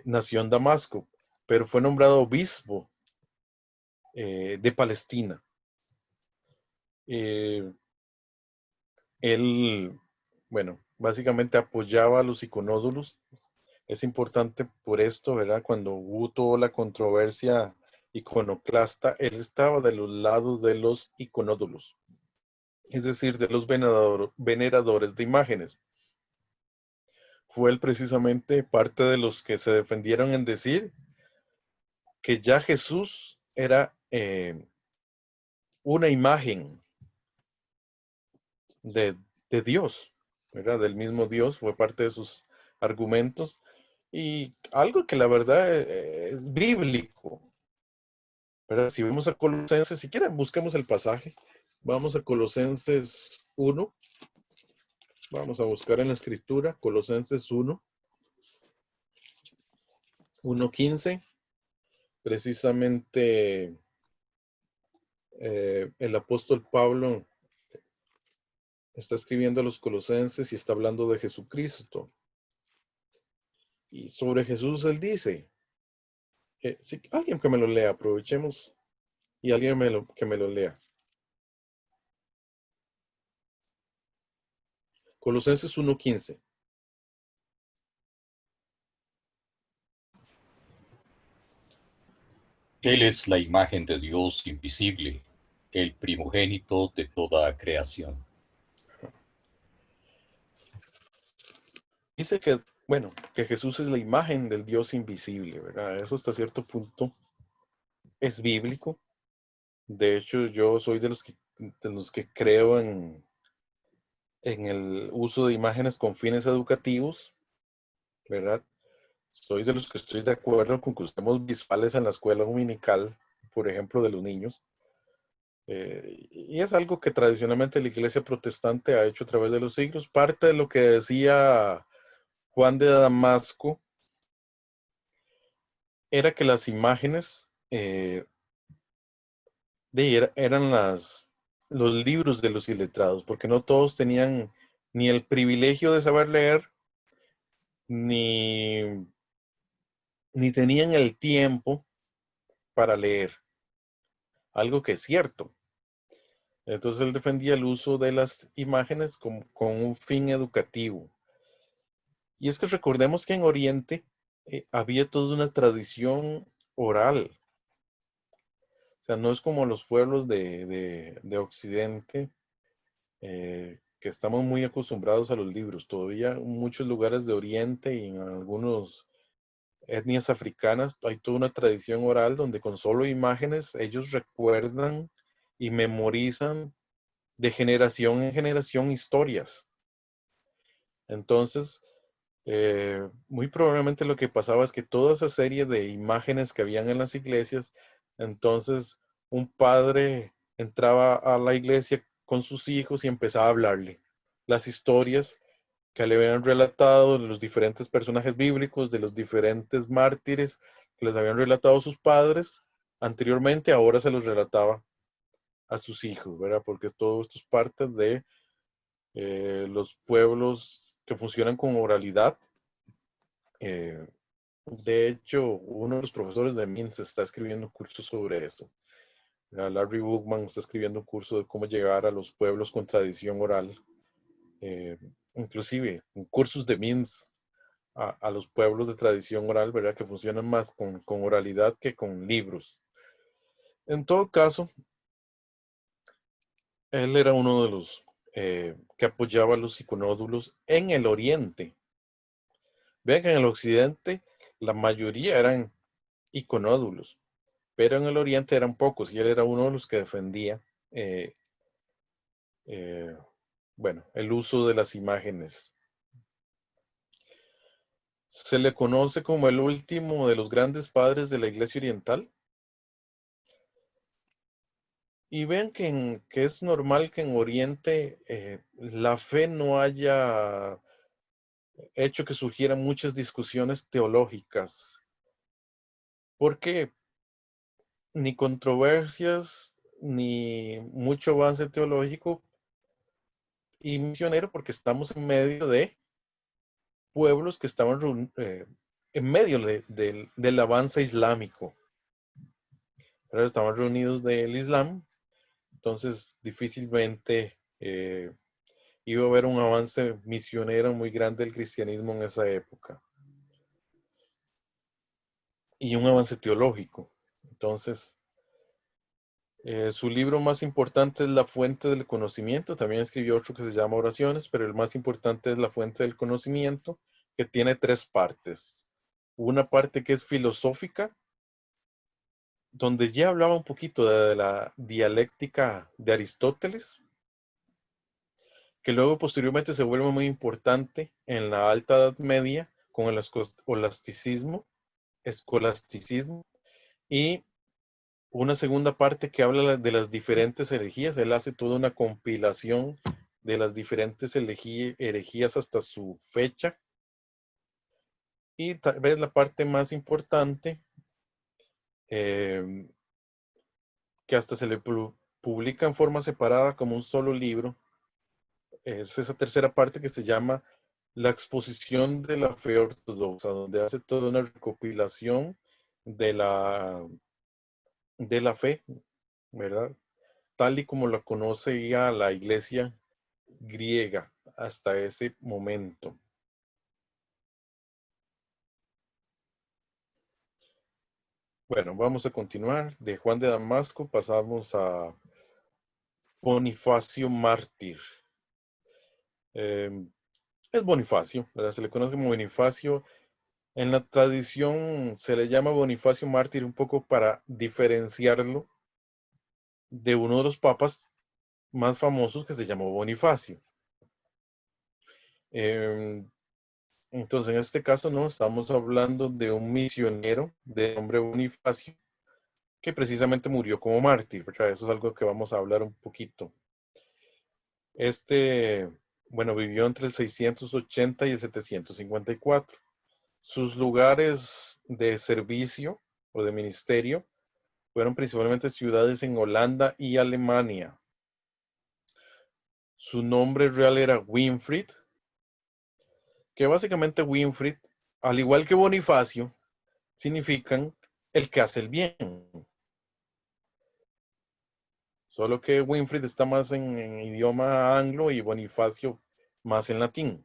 nació en Damasco, pero fue nombrado obispo de Palestina. Eh, Él, bueno, básicamente apoyaba a los iconódulos. Es importante por esto, ¿verdad? Cuando hubo toda la controversia iconoclasta, él estaba de los lados de los iconódulos, es decir, de los veneradores de imágenes. Fue él precisamente parte de los que se defendieron en decir que ya Jesús era una imagen de Dios, ¿verdad? Del mismo Dios, fue parte de sus argumentos. Y algo que la verdad es bíblico, ¿verdad? Si vamos a Colosenses, si quieren, busquemos el pasaje. Vamos a Colosenses 1. Vamos a buscar en la escritura, Colosenses 1, 1:15. Precisamente el apóstol Pablo está escribiendo a los colosenses y está hablando de Jesucristo. Y sobre Jesús él dice, si alguien que me lo lea, aprovechemos y alguien que me lo lea. Colosenses 1:15. Él es la imagen de Dios invisible, el primogénito de toda creación. Dice que, bueno, que Jesús es la imagen del Dios invisible, ¿verdad? Eso hasta cierto punto es bíblico. De hecho, yo soy de los que creo en el uso de imágenes con fines educativos, ¿verdad? Soy de los que estoy de acuerdo con que usemos visuales en la escuela dominical, por ejemplo, de los niños. Y es algo que tradicionalmente la iglesia protestante ha hecho a través de los siglos. Parte de lo que decía Juan de Damasco era que las imágenes eran los libros de los iletrados, porque no todos tenían ni el privilegio de saber leer, ni tenían el tiempo para leer, algo que es cierto. Entonces él defendía el uso de las imágenes con un fin educativo. Y es que recordemos que en Oriente había toda una tradición oral. O sea, no es como los pueblos de Occidente, que estamos muy acostumbrados a los libros. Todavía en muchos lugares de Oriente y en algunas etnias africanas hay toda una tradición oral donde con solo imágenes ellos recuerdan y memorizan de generación en generación historias. Entonces, muy probablemente lo que pasaba es que toda esa serie de imágenes que habían en las iglesias, entonces un padre entraba a la iglesia con sus hijos y empezaba a hablarle las historias que le habían relatado de los diferentes personajes bíblicos, de los diferentes mártires que les habían relatado sus padres anteriormente, ahora se los relataba a sus hijos, ¿verdad? Porque todo esto es parte de los pueblos que funcionan con oralidad. De hecho, uno de los profesores de MINS está escribiendo un curso sobre eso. Larry Bookman está escribiendo un curso de cómo llegar a los pueblos con tradición oral. Inclusive, cursos de MINS a los pueblos de tradición oral, ¿verdad? Que funcionan más con oralidad que con libros. En todo caso, él era uno de los que apoyaba a los iconódulos en el oriente. Vean que en el occidente la mayoría eran iconódulos, pero en el oriente eran pocos y él era uno de los que defendía bueno, el uso de las imágenes. Se le conoce como el último de los grandes padres de la Iglesia Oriental. Y vean que es normal que en Oriente la fe no haya hecho que surgieran muchas discusiones teológicas, porque ni controversias, ni mucho avance teológico y misionero, porque estamos en medio de pueblos que estaban en medio del avance islámico. Pero estaban reunidos del Islam, entonces difícilmente iba a haber un avance misionero muy grande del cristianismo en esa época. Y un avance teológico. Entonces, su libro más importante es La Fuente del Conocimiento. También escribió otro que se llama Oraciones, pero el más importante es La Fuente del Conocimiento, que tiene 3 partes. Una parte que es filosófica, donde ya hablaba un poquito de la dialéctica de Aristóteles, que luego posteriormente se vuelve muy importante en la Alta Edad Media con el escolasticismo, y una segunda parte que habla de las diferentes herejías. Él hace toda una compilación de las diferentes herejías hasta su fecha. Y tal vez la parte más importante, que hasta se le publica en forma separada como un solo libro, es esa tercera parte que se llama La exposición de la fe ortodoxa, donde hace toda una recopilación de la fe, ¿verdad? Tal y como la conocía la iglesia griega hasta ese momento. Bueno, vamos a continuar. De Juan de Damasco pasamos a Bonifacio Mártir. Es Bonifacio, ¿verdad? Se le conoce como Bonifacio. En la tradición se le llama Bonifacio Mártir un poco para diferenciarlo de uno de los papas más famosos que se llamó Bonifacio. Entonces, en este caso, no estamos hablando de un misionero de nombre Bonifacio que precisamente murió como mártir, ¿verdad? Eso es algo que vamos a hablar un poquito. Bueno, vivió entre el 680 y el 754. Sus lugares de servicio o de ministerio fueron principalmente ciudades en Holanda y Alemania. Su nombre real era Winfrid, que básicamente Winfrid, al igual que Bonifacio, significan el que hace el bien. Solo que Winfrid está más en idioma anglo y Bonifacio más en latín.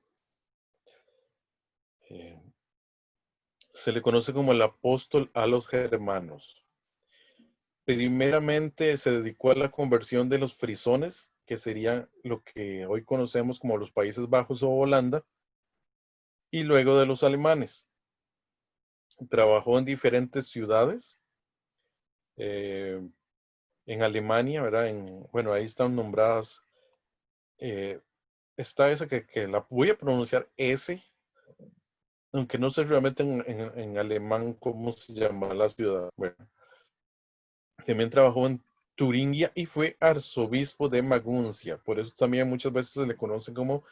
Se le conoce como el apóstol a los germanos. Primeramente se dedicó a la conversión de los frisones, que sería lo que hoy conocemos como los Países Bajos o Holanda, y luego de los alemanes. Trabajó en diferentes ciudades, en Alemania, ¿verdad? Bueno, ahí están nombradas. Está esa que la voy a pronunciar S, aunque no sé realmente en alemán cómo se llama la ciudad. Bueno, también trabajó en Turingia y fue arzobispo de Maguncia. Por eso también muchas veces se le conoce como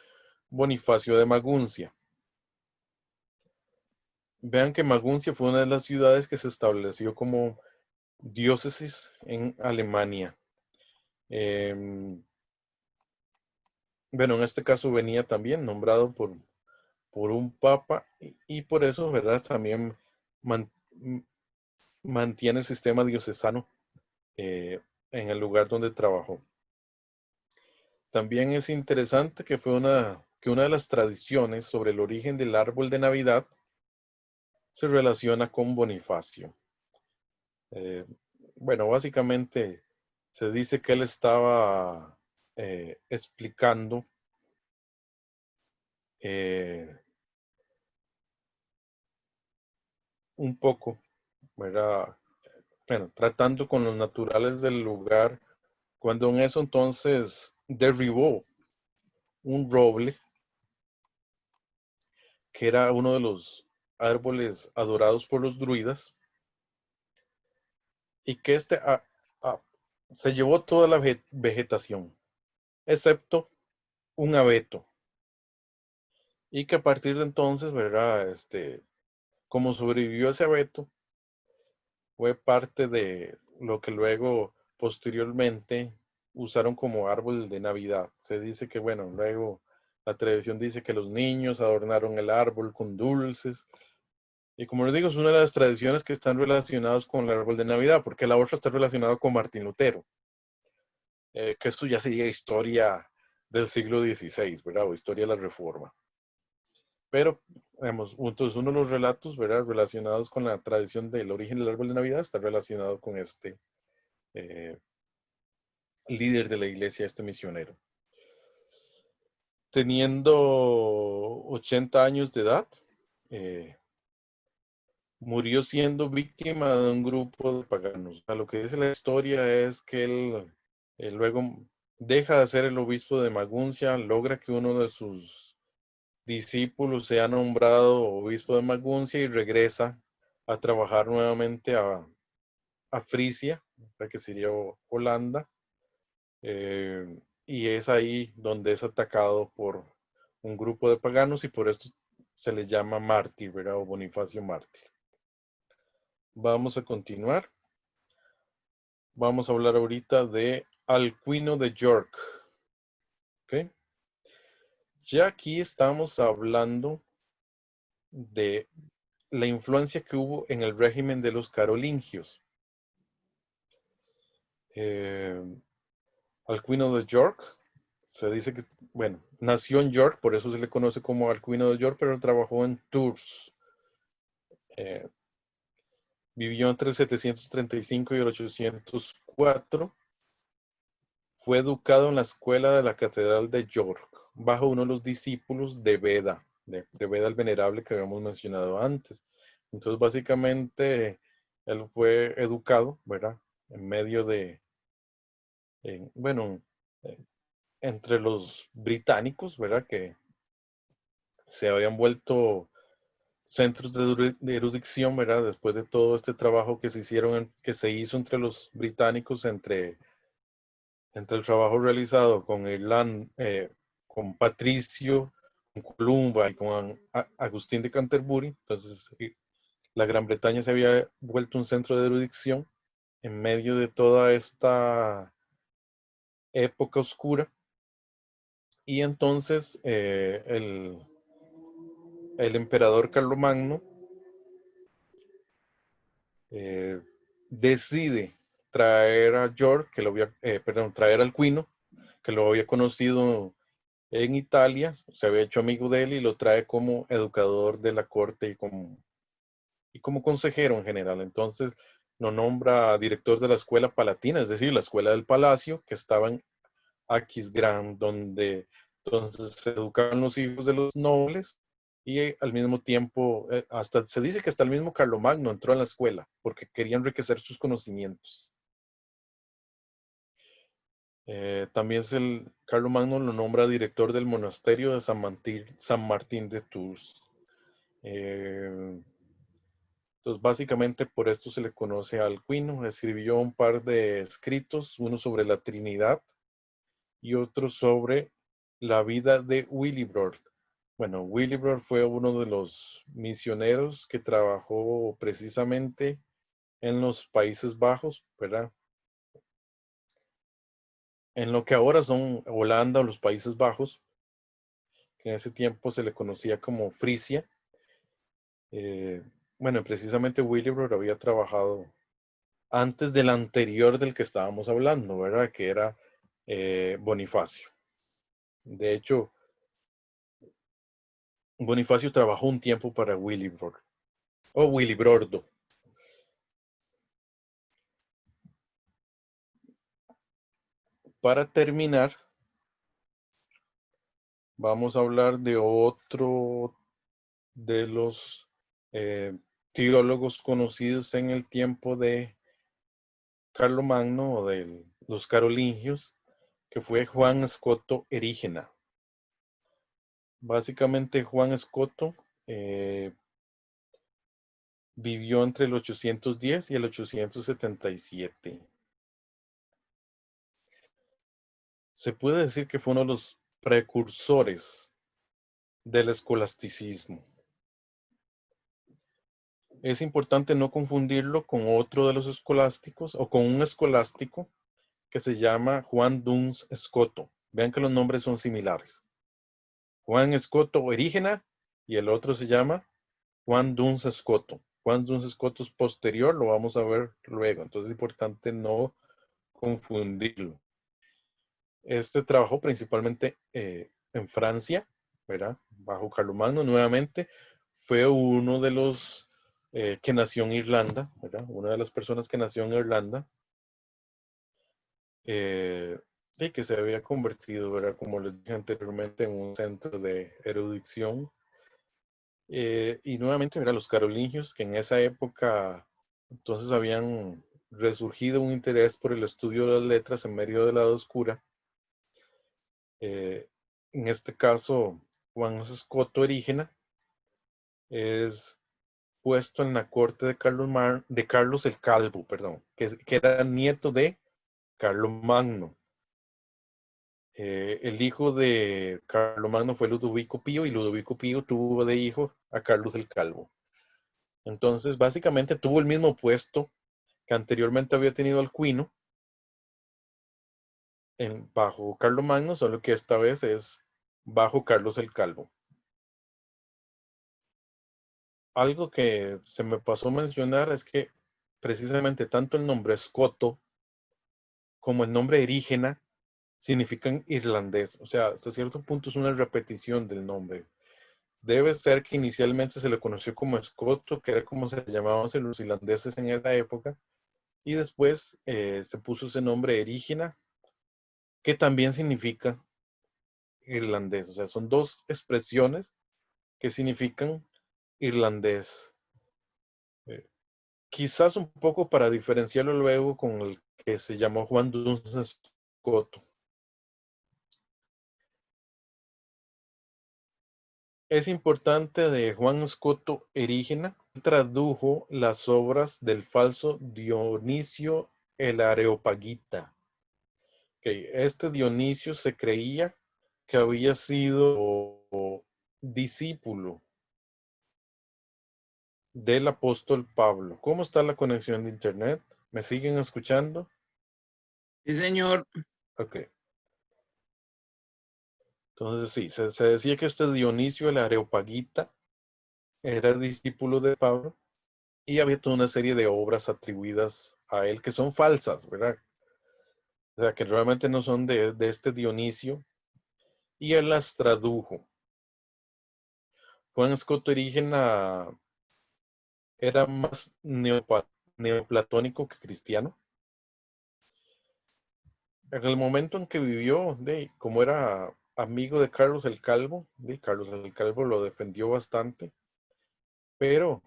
Bonifacio de Maguncia. Vean que Maguncia fue una de las ciudades que se estableció como diócesis en Alemania. Bueno, en este caso venía también nombrado por un papa y por eso, ¿verdad? También mantiene el sistema diocesano en el lugar donde trabajó. También es interesante que que una de las tradiciones sobre el origen del árbol de Navidad se relaciona con Bonifacio. Bueno, básicamente se dice que él estaba explicando un poco, ¿verdad? Bueno, tratando con los naturales del lugar, cuando en eso entonces derribó un roble que era uno de los árboles adorados por los druidas y que a- se llevó toda la vegetación, excepto un abeto. Y que a partir de entonces, ¿verdad? Como sobrevivió ese abeto, fue parte de lo que luego, posteriormente, usaron como árbol de Navidad. Se dice que, bueno, luego la tradición dice que los niños adornaron el árbol con dulces. Y como les digo, es una de las tradiciones que están relacionadas con el árbol de Navidad, porque la otra está relacionada con Martín Lutero, que esto ya sería historia del siglo XVI, ¿verdad? O historia de la Reforma. Pero, digamos, entonces uno de los relatos, ¿verdad? Relacionados con la tradición del origen del árbol de Navidad está relacionado con este eh, líder de la iglesia, este misionero. Teniendo 80 años de edad, eh, murió siendo víctima de un grupo de paganos. A lo que dice la historia es que él luego deja de ser el obispo de Maguncia, logra que uno de sus discípulos sea nombrado obispo de Maguncia y regresa a trabajar nuevamente a Frisia, que sería Holanda, y es ahí donde es atacado por un grupo de paganos y por esto se le llama mártir, ¿verdad? O Bonifacio mártir. Vamos a continuar. Vamos a hablar ahorita de Alcuino de York. ¿Ok? Ya aquí estamos hablando de la influencia que hubo en el régimen de los carolingios. Alcuino de York, se dice que, bueno, nació en York, por eso se le conoce como Alcuino de York, pero trabajó en Tours. Eh, Vivió entre el 735 y el 804. Fue educado en la escuela de la Catedral de York, bajo uno de los discípulos de Beda, de Beda el Venerable que habíamos mencionado antes. Entonces, básicamente, él fue educado, ¿verdad? En medio de, bueno, eh, entre los británicos, ¿verdad? Que se habían vuelto centros de erudición, ¿verdad? Después de todo este trabajo que se hicieron, que se hizo entre los británicos, entre el trabajo realizado con Irlanda, con Patricio, con Columba y con Agustín de Canterbury. Entonces, la Gran Bretaña se había vuelto un centro de erudición en medio de toda esta época oscura. Y entonces el emperador Carlomagno eh, decide traer a York, que lo había, perdón, traer al Alcuino, que lo había conocido en Italia, se había hecho amigo de él y lo trae como educador de la corte y como consejero en general. Entonces lo nombra director de la escuela palatina, es decir, la escuela del palacio, que estaba en Aquisgrán, donde entonces se educaban los hijos de los nobles y al mismo tiempo, hasta se dice que hasta el mismo Carlomagno entró a la escuela porque quería enriquecer sus conocimientos. También Carlomagno lo nombra director del monasterio de San Martín de Tours. Entonces, básicamente por esto se le conoce a Alcuino. Escribió un par de escritos, uno sobre la Trinidad y otro sobre la vida de Willibrord. Bueno, Willibrord fue uno de los misioneros que trabajó precisamente en los Países Bajos, ¿verdad? En lo que ahora son Holanda o los Países Bajos, que en ese tiempo se le conocía como Frisia. Eh, bueno, precisamente Willibrord había trabajado antes del anterior del que estábamos hablando, ¿verdad? Que era Bonifacio. De hecho, Bonifacio trabajó un tiempo para Willibrord, o Willibrordo. Para terminar, vamos a hablar de otro de los teólogos conocidos en el tiempo de Carlomagno o de los carolingios, que fue Juan Escoto Erígena. Básicamente Juan Escoto vivió entre el 810 y el 877. Se puede decir que fue uno de los precursores del escolasticismo. Es importante no confundirlo con otro de los escolásticos o con un escolástico que se llama Juan Duns Scoto. Vean que los nombres son similares. Juan Escoto Erígena y el otro se llama Juan Duns Scoto. Juan Duns Scoto es posterior, lo vamos a ver luego. Entonces es importante no confundirlo. Este trabajó principalmente en Francia, ¿verdad? Bajo Carlomagno nuevamente. Fue uno de los que nació en Irlanda, ¿verdad? Una de las personas que nació en Irlanda. Y que se había convertido, ¿verdad? Como les dije anteriormente, en un centro de erudición. Y nuevamente, mira, los carolingios, que en esa época entonces habían resurgido un interés por el estudio de las letras en medio de la Edad Oscura. En este caso, Juan Escoto Erígena es puesto en la corte de Carlos el Calvo, perdón, que era nieto de Carlomagno. El hijo de Carlomagno fue Ludovico Pío y Ludovico Pío tuvo de hijo a Carlos el Calvo. Entonces, básicamente tuvo el mismo puesto que anteriormente había tenido Alcuino bajo Carlomagno, solo que esta vez es bajo Carlos el Calvo. Algo que se me pasó a mencionar es que precisamente tanto el nombre Escoto como el nombre Erígena significan irlandés. O sea, hasta cierto punto es una repetición del nombre. Debe ser que inicialmente se le conoció como Escoto, que era como se llamaban los irlandeses en esa época, y después se puso ese nombre Erígena, que también significa irlandés. O sea, son dos expresiones que significan irlandés. Eh, Quizás un poco para diferenciarlo luego con el que se llamó Juan Duns Escoto. Es importante de Juan Escoto Erígena, tradujo las obras del falso Dionisio el Areopagita. Este Dionisio se creía que había sido discípulo del apóstol Pablo. ¿Cómo está la conexión de internet? ¿Me siguen escuchando? Sí, señor. Ok. Entonces sí, se decía que este Dionisio el Areopagita era discípulo de Pablo y había toda una serie de obras atribuidas a él que son falsas, ¿verdad? O sea, que realmente no son de este Dionisio y él las tradujo. Juan Escoto Erígena era más neoplatónico que cristiano. En el momento en que vivió, como era amigo de Carlos el Calvo, Carlos el Calvo lo defendió bastante, pero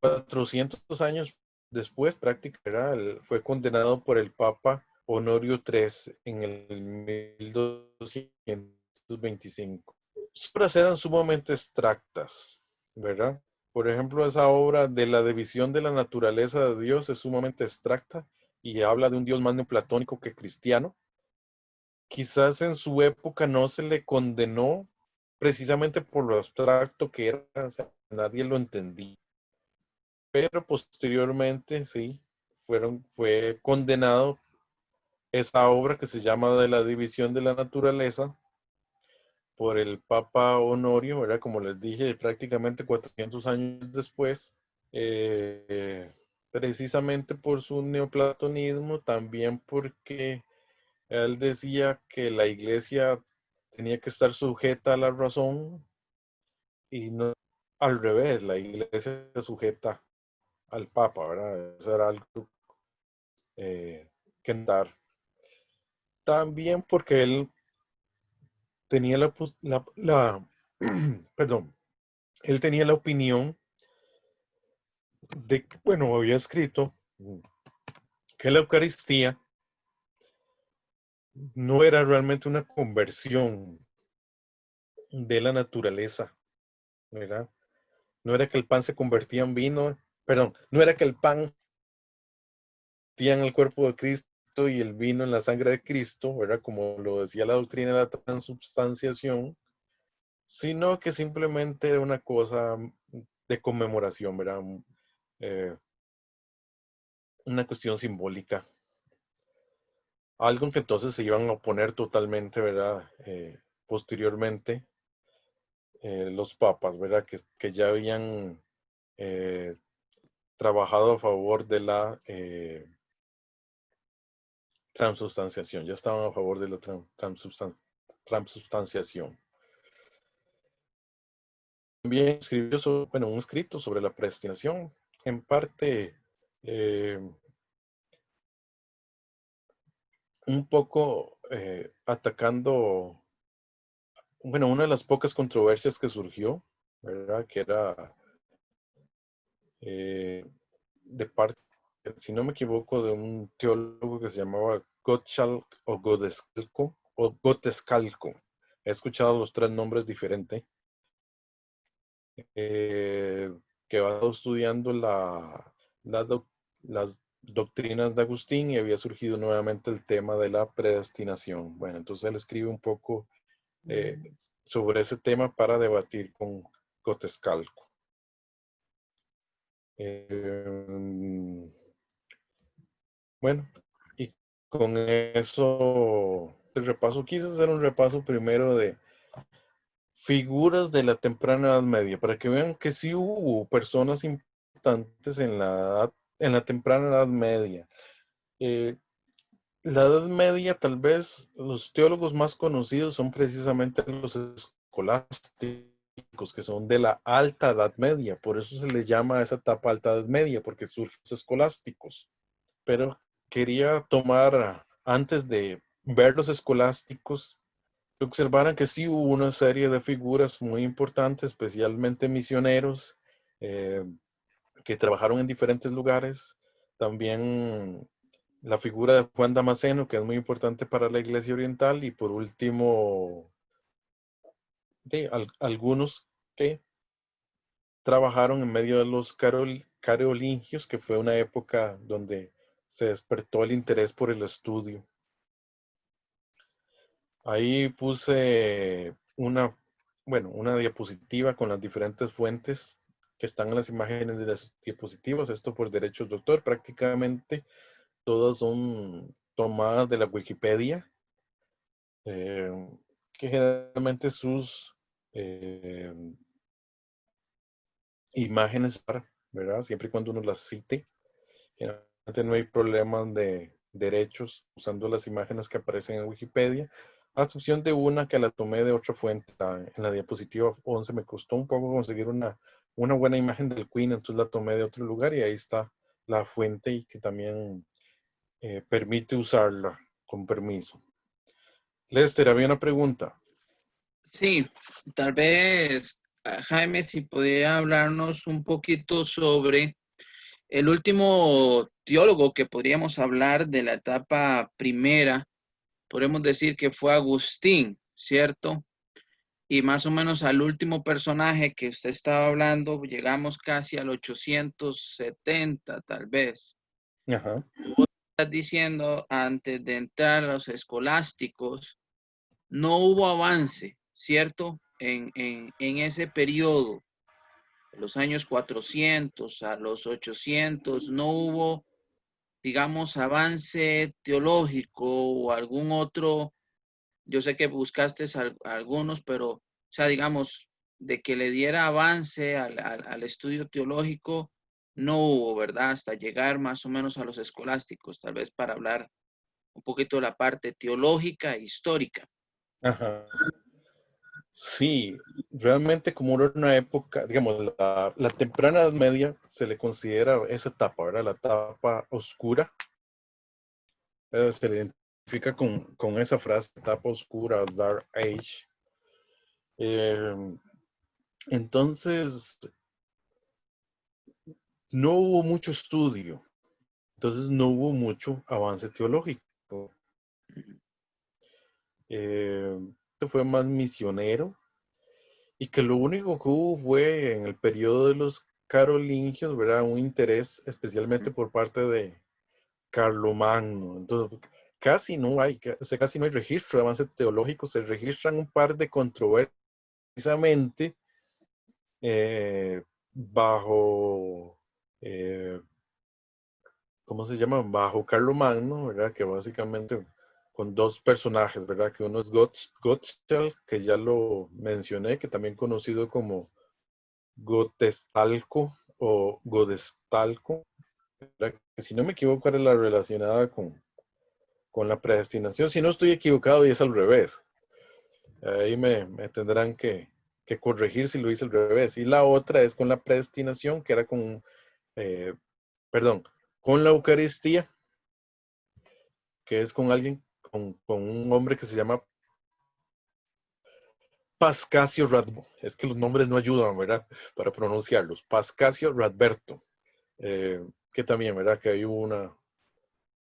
400 años después prácticamente fue condenado por el Papa Honorio III en el 1225. Sus obras eran sumamente abstractas, ¿verdad? Por ejemplo, esa obra de la división de la naturaleza de Dios es sumamente abstracta y habla de un Dios más neoplatónico que cristiano. Quizás en su época no se le condenó precisamente por lo abstracto que era, o sea, nadie lo entendía. Pero posteriormente, sí, fue condenado esa obra que se llama de la división de la naturaleza por el Papa Honorio, ¿verdad? Como les dije, prácticamente 400 años después, precisamente por su neoplatonismo, también porque él decía que la iglesia tenía que estar sujeta a la razón y no al revés, la iglesia sujeta al Papa, ¿verdad? Eso era algo que dar. También porque él tenía perdón, él tenía la opinión de que, bueno, había escrito que la Eucaristía no era realmente una conversión de la naturaleza, ¿verdad? No era que el pan se convertía en vino, perdón, no era que el pan metía en el cuerpo de Cristo y el vino en la sangre de Cristo, ¿verdad? Como lo decía la doctrina de la transubstanciación, sino que simplemente era una cosa de conmemoración, ¿verdad? Eh, una cuestión simbólica. Algo que entonces se iban a oponer totalmente, ¿verdad? Posteriormente, los papas, ¿verdad? Que ya habían eh, trabajado a favor de la transubstanciación, ya estaban a favor de la transubstanciación. También escribió bueno, un escrito sobre la predestinación, en parte un poco atacando, bueno, una de las pocas controversias que surgió, ¿verdad? Que era de parte, si no me equivoco, de un teólogo que se llamaba Gottschalk o Gotescalco. He escuchado los tres nombres diferentes. Que va estudiando las doctrinas de Agustín y había surgido nuevamente el tema de la predestinación. Bueno, entonces él escribe un poco sobre ese tema para debatir con Gotescalco. Bueno, y con eso el repaso, quise hacer un repaso primero de figuras de la temprana Edad Media, para que vean que sí hubo personas importantes en la temprana Edad Media. Eh, la Edad Media, tal vez los teólogos más conocidos son precisamente los escolásticos, que son de la Alta Edad Media, por eso se les llama a esa etapa Alta Edad Media, porque surgen los escolásticos. Pero quería tomar, antes de ver los escolásticos, que observaran que sí hubo una serie de figuras muy importantes, especialmente misioneros, eh, que trabajaron en diferentes lugares. También la figura de Juan Damasceno, que es muy importante para la Iglesia Oriental. Y por último, algunos que trabajaron en medio de los carolingios, que fue una época donde se despertó el interés por el estudio. Ahí puse una diapositiva con las diferentes fuentes que están en las imágenes de las diapositivas. Esto por derechos de autor. Prácticamente todas son tomadas de la Wikipedia, eh, que generalmente sus eh, imágenes, ¿verdad? Siempre y cuando uno las cite. Generalmente no hay problemas de derechos usando las imágenes que aparecen en Wikipedia, a excepción de una que la tomé de otra fuente. En la diapositiva 11 me costó un poco conseguir una buena imagen del Queen, entonces la tomé de otro lugar y ahí está la fuente y que también permite usarla con permiso. Lester, había una pregunta. Sí, tal vez, Jaime, si pudiera hablarnos un poquito sobre el último teólogo que podríamos hablar de la etapa primera, podemos decir que fue Agustín, ¿cierto? Y más o menos al último personaje que usted estaba hablando, llegamos casi al 870, tal vez. Ajá. Estás diciendo, antes de entrar a los escolásticos, no hubo avance, ¿cierto? En ese periodo, de los años 400 a los 800, no hubo, digamos, avance teológico o algún otro. Yo sé que buscaste algunos, pero, o sea, digamos, de que le diera avance al estudio teológico, no hubo, ¿verdad? Hasta llegar más o menos a los escolásticos, tal vez para hablar un poquito de la parte teológica e histórica. Ajá. Sí, realmente como era una época, digamos, la temprana Edad Media se le considera esa etapa, ¿verdad? La etapa oscura. Se le identifica con esa frase, etapa oscura, Dark Age. Eh, entonces, no hubo mucho estudio, entonces no hubo mucho avance teológico. Este fue más misionero y que lo único que hubo fue en el periodo de los carolingios, ¿verdad? Un interés especialmente por parte de Carlomagno. Entonces, o sea, casi no hay registro de avances teológicos, se registran un par de controversias precisamente bajo, ¿cómo se llama? Bajo Carlomagno, ¿verdad? Que básicamente con dos personajes, ¿verdad? Que uno es Gottschalk, que ya lo mencioné, que también conocido como Gotestalco o Godestalco, ¿verdad? Que si no me equivoco era la relacionada con la predestinación. Si no estoy equivocado y es al revés. Ahí me tendrán que corregir si lo hice al revés. Y la otra es con la predestinación, que era eh, perdón, con la Eucaristía, que es con alguien, con un hombre que se llama Pascasio Radbo. Es que los nombres no ayudan, ¿verdad? Para pronunciarlos. Pascasio Radberto. Que también, ¿verdad? Que hay una...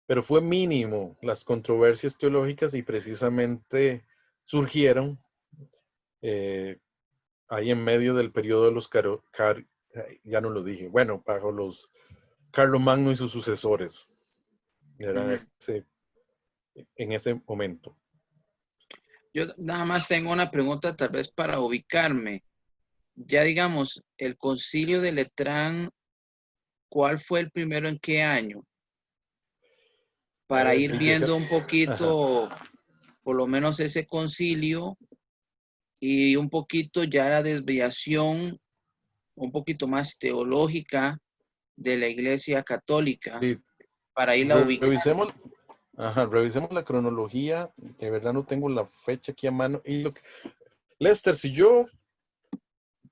Pero fue mínimo las controversias teológicas y precisamente surgieron ahí en medio del periodo de los ya no lo dije, bueno, bajo los Carlomagno y sus sucesores. Era Ujú. en ese momento. Yo nada más tengo una pregunta tal vez para ubicarme. Ya digamos, el concilio de Letrán, ¿cuál fue el primero en qué año? Para ir viendo un Ajá. poquito, por lo menos ese concilio y un poquito ya la desviación, un poquito más teológica de la Iglesia Católica, Sí, para irla ubicando. revisemos la cronología. De verdad no tengo la fecha aquí a mano. Lester, si yo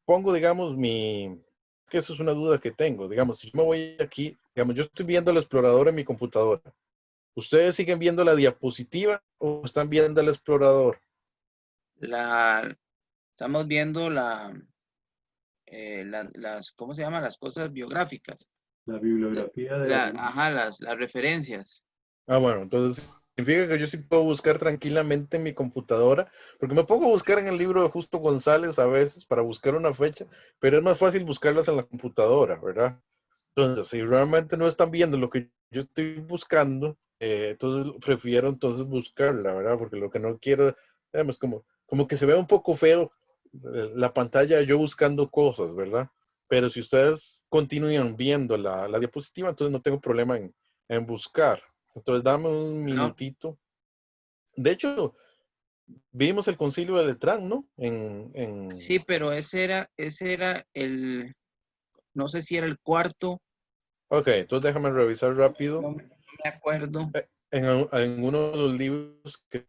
pongo, digamos, que eso es una duda que tengo. Digamos, si yo me voy aquí, digamos, yo estoy viendo el explorador en mi computadora. ¿Ustedes siguen viendo la diapositiva o están viendo el explorador? Estamos viendo las, ¿cómo se llama? Las cosas biográficas. La bibliografía de la... Ajá, las referencias. Ah, bueno, entonces significa que yo sí puedo buscar tranquilamente en mi computadora, porque me pongo a buscar en el libro de Justo González a veces para buscar una fecha, pero es más fácil buscarlas en la computadora, ¿verdad? Entonces, si realmente no están viendo lo que yo estoy buscando, entonces prefiero entonces buscarla, ¿verdad? Porque lo que no quiero, digamos, como que se ve un poco feo la pantalla yo buscando cosas, ¿verdad? Pero si ustedes continúan viendo la diapositiva, entonces no tengo problema en buscar. Entonces, dame un No, minutito. De hecho, vimos el concilio de Letrán, ¿no? sí, pero ese era no sé si era el cuarto, Ok, entonces déjame revisar rápido. no me acuerdo. En uno de los libros que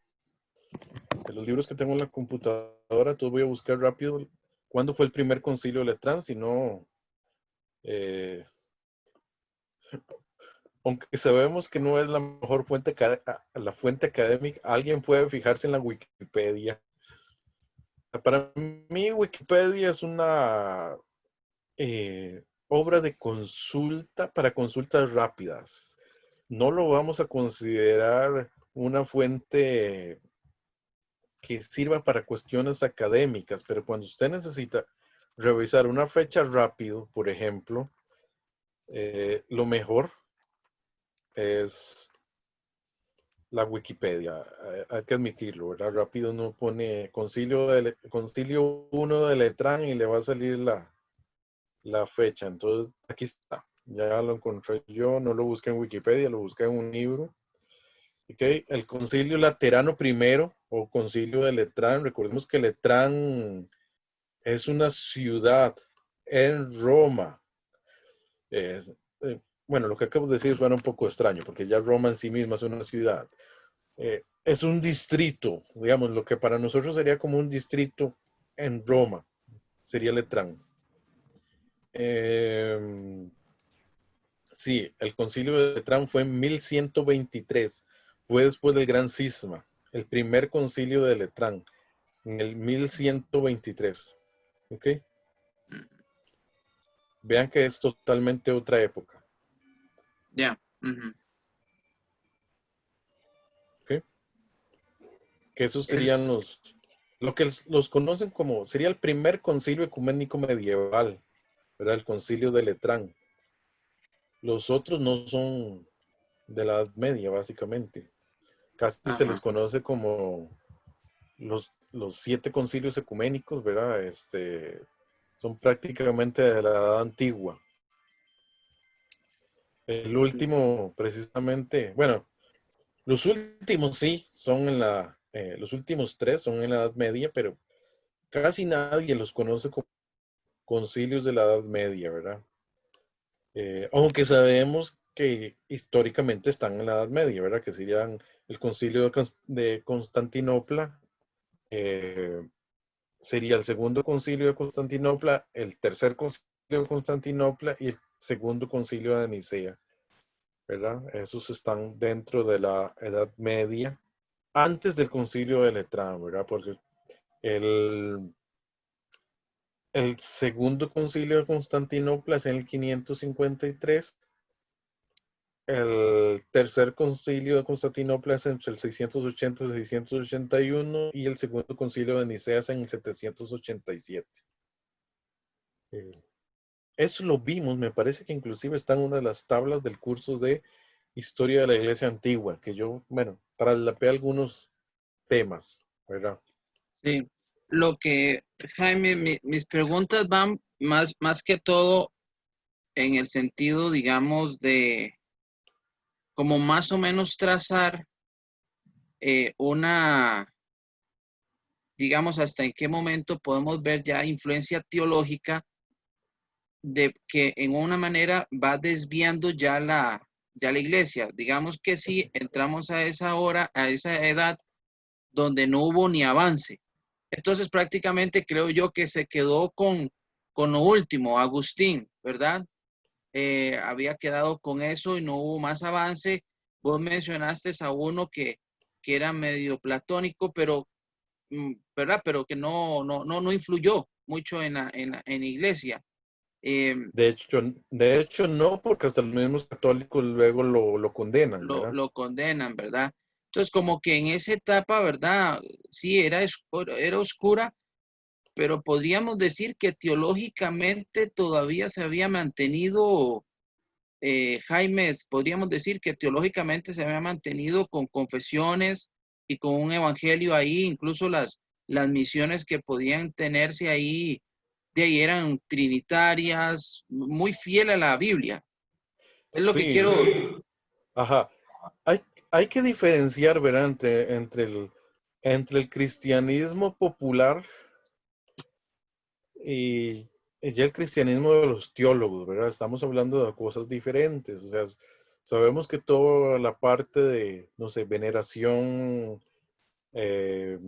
tengo en la computadora, entonces voy a buscar rápido cuándo fue el primer concilio de Letrán, si no, eh, aunque sabemos que no es la mejor la fuente académica, alguien puede fijarse en la Wikipedia. Para mí, Wikipedia es una obra de consulta para consultas rápidas. No lo vamos a considerar una fuente que sirva para cuestiones académicas, pero cuando usted necesita revisar una fecha rápido, por ejemplo, lo mejor es la Wikipedia. Hay que admitirlo, ¿verdad? Rápido uno pone concilio 1 de Letrán y le va a salir la fecha. Entonces, aquí está. Ya lo encontré yo, no lo busqué en Wikipedia, lo busqué en un libro. Okay. El concilio laterano primero o concilio de Letrán, recordemos que Letrán es una ciudad en Roma. Eh, bueno, lo que acabo de decir suena un poco extraño, porque ya Roma en sí misma es una ciudad. Es un distrito, digamos, lo que para nosotros sería como un distrito en Roma, sería Letrán. Sí, el concilio de Letrán fue en 1123, fue después del Gran Cisma, el primer concilio de Letrán, en el 1123. ¿Ok? Vean que es totalmente otra época. Ya. Ujú. ¿Ok? Ok, que esos serían lo que los conocen como, sería el primer concilio ecuménico medieval, ¿verdad? El concilio de Letrán. Los otros no son de la Edad Media, básicamente. Casi se les Ajá. conoce como los 7 concilios ecuménicos, ¿verdad? Son prácticamente de la Edad Antigua. El último, precisamente, bueno, los últimos sí, son los últimos 3 son en la Edad Media, pero casi nadie los conoce como concilios de la Edad Media, ¿verdad? Aunque sabemos que históricamente están en la Edad Media, ¿verdad? Que serían el concilio de Constantinopla, eh, sería el segundo concilio de Constantinopla, el tercer concilio de Constantinopla y el segundo concilio de Nicea, ¿verdad? Esos están dentro de la Edad Media, antes del concilio de Letrán, ¿verdad? Porque el, el segundo concilio de Constantinopla es en el 553. El tercer concilio de Constantinopla es entre el 680 y 681 y el segundo concilio de Nicea es en el 787. Eso lo vimos, me parece que inclusive está en una de las tablas del curso de Historia de la Iglesia Antigua, que yo, bueno, traslapé algunos temas, ¿verdad? Sí. Lo que, Jaime, mis preguntas van más que todo en el sentido, digamos, de como más o menos trazar digamos, hasta en qué momento podemos ver ya influencia teológica de que en una manera va desviando ya la iglesia. Digamos que si entramos a esa hora, a esa edad donde no hubo ni avance. Entonces prácticamente creo yo que se quedó con lo último, Agustín, ¿verdad? Había quedado con eso y no hubo más avance. Vos mencionaste a uno que era medio platónico, pero, ¿verdad? Pero que no influyó mucho en la iglesia. Eh, De hecho no, porque hasta los mismos católicos luego lo condenan, lo, ¿verdad? lo condenan, ¿verdad? Entonces, como que en esa etapa, ¿verdad? Sí, era oscura, pero podríamos decir que teológicamente todavía se había mantenido, Jaime, podríamos decir que teológicamente se había mantenido con confesiones y con un evangelio ahí, incluso las misiones que podían tenerse ahí, de ahí eran trinitarias, muy fiel a la Biblia. Es lo que Sí, quiero. ajá. Hay que diferenciar, ¿verdad? Entre el cristianismo popular y ya el cristianismo de los teólogos, ¿verdad? Estamos hablando de cosas diferentes. O sea, sabemos que toda la parte de, no sé, veneración eh,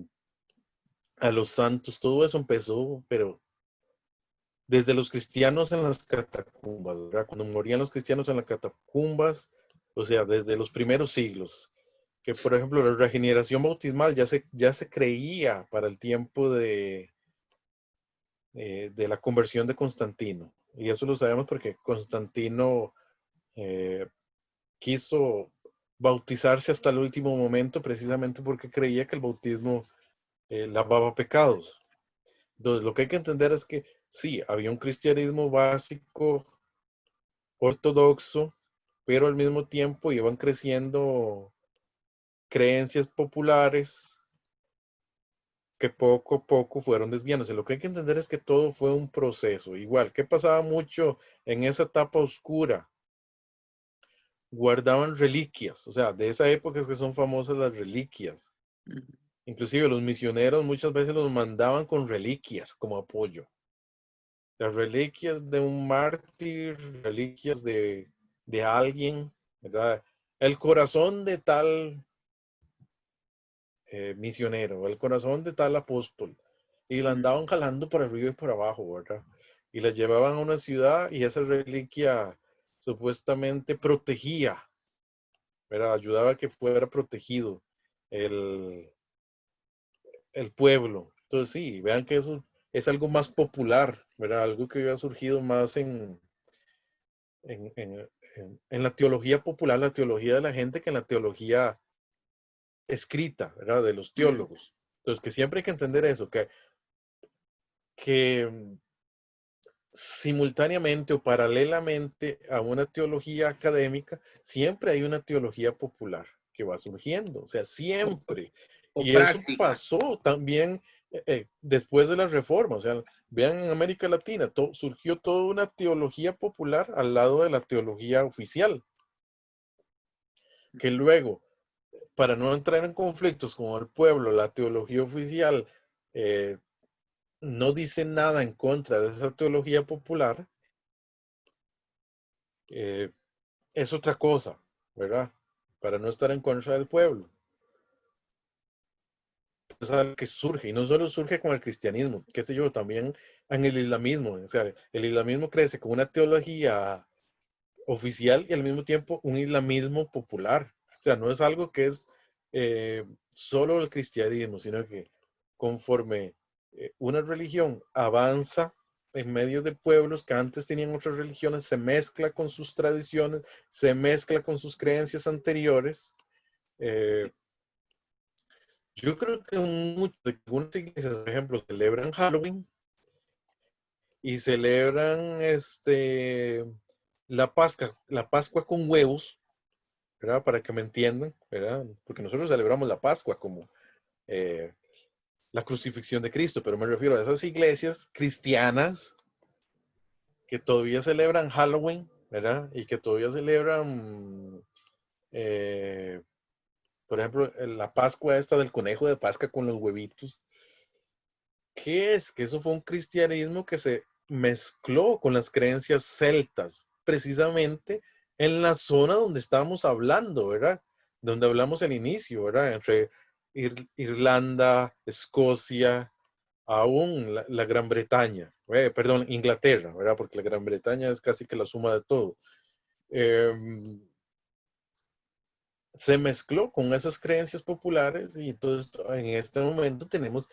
a los santos, todo eso empezó, pero desde los cristianos en las catacumbas, ¿verdad? Cuando morían los cristianos en las catacumbas, o sea, desde los primeros siglos, que por ejemplo la regeneración bautismal ya se creía para el tiempo de la conversión de Constantino. Y eso lo sabemos porque Constantino eh, quiso bautizarse hasta el último momento precisamente porque creía que el bautismo lavaba pecados. Entonces, lo que hay que entender es que sí, había un cristianismo básico, ortodoxo, pero al mismo tiempo iban creciendo creencias populares que poco a poco fueron desviándose. Lo que hay que entender es que todo fue un proceso. Igual, ¿qué pasaba mucho en esa etapa oscura? Guardaban reliquias, o sea, de esa época es que son famosas las reliquias. Inclusive los misioneros muchas veces los mandaban con reliquias como apoyo. Las reliquias de un mártir, reliquias de alguien, ¿verdad? El corazón de tal misionero, el corazón de tal apóstol. Y la andaban jalando por arriba y por abajo, ¿verdad? Y la llevaban a una ciudad y esa reliquia supuestamente protegía, ¿verdad? Ayudaba a que fuera protegido el, el pueblo. Entonces sí, vean que eso es algo más popular, ¿verdad? Algo que había surgido más en, en- en la teología popular, la teología de la gente, que en la teología escrita, ¿verdad? De los teólogos. Entonces, que siempre hay que entender eso, que simultáneamente o paralelamente a una teología académica, siempre hay una teología popular que va surgiendo, o sea, siempre. O Y eso práctica. pasó también después de la Reforma, o sea, vean en América Latina, surgió toda una teología popular al lado de la teología oficial, que luego, para no entrar en conflictos con el pueblo, la teología oficial no dice nada en contra de esa teología popular, es otra cosa, ¿verdad? Para no estar en contra del pueblo. Es algo que surge, y no solo surge con el cristianismo, qué sé yo, también en el islamismo. O sea, el islamismo crece con una teología oficial y al mismo tiempo un islamismo popular. O sea, no es algo que es solo el cristianismo, sino que conforme una religión avanza en medio de pueblos que antes tenían otras religiones, se mezcla con sus tradiciones, se mezcla con sus creencias anteriores. Yo creo que algunas iglesias, por ejemplo, celebran Halloween y celebran la Pascua con huevos, ¿verdad? Para que me entiendan, ¿verdad? Porque nosotros celebramos la Pascua como eh, la crucifixión de Cristo, pero me refiero a esas iglesias cristianas que todavía celebran Halloween, ¿verdad? Y que todavía celebran, eh, por ejemplo, la Pascua esta del conejo de Pascua con los huevitos. ¿Qué es? Que eso fue un cristianismo que se mezcló con las creencias celtas, precisamente en la zona donde estábamos hablando, ¿verdad? Donde hablamos al inicio, ¿verdad? Entre Irlanda, Escocia, aún la Gran Bretaña, perdón, Inglaterra, ¿verdad? Porque la Gran Bretaña es casi que la suma de todo. Se mezcló con esas creencias populares y entonces en este momento tenemos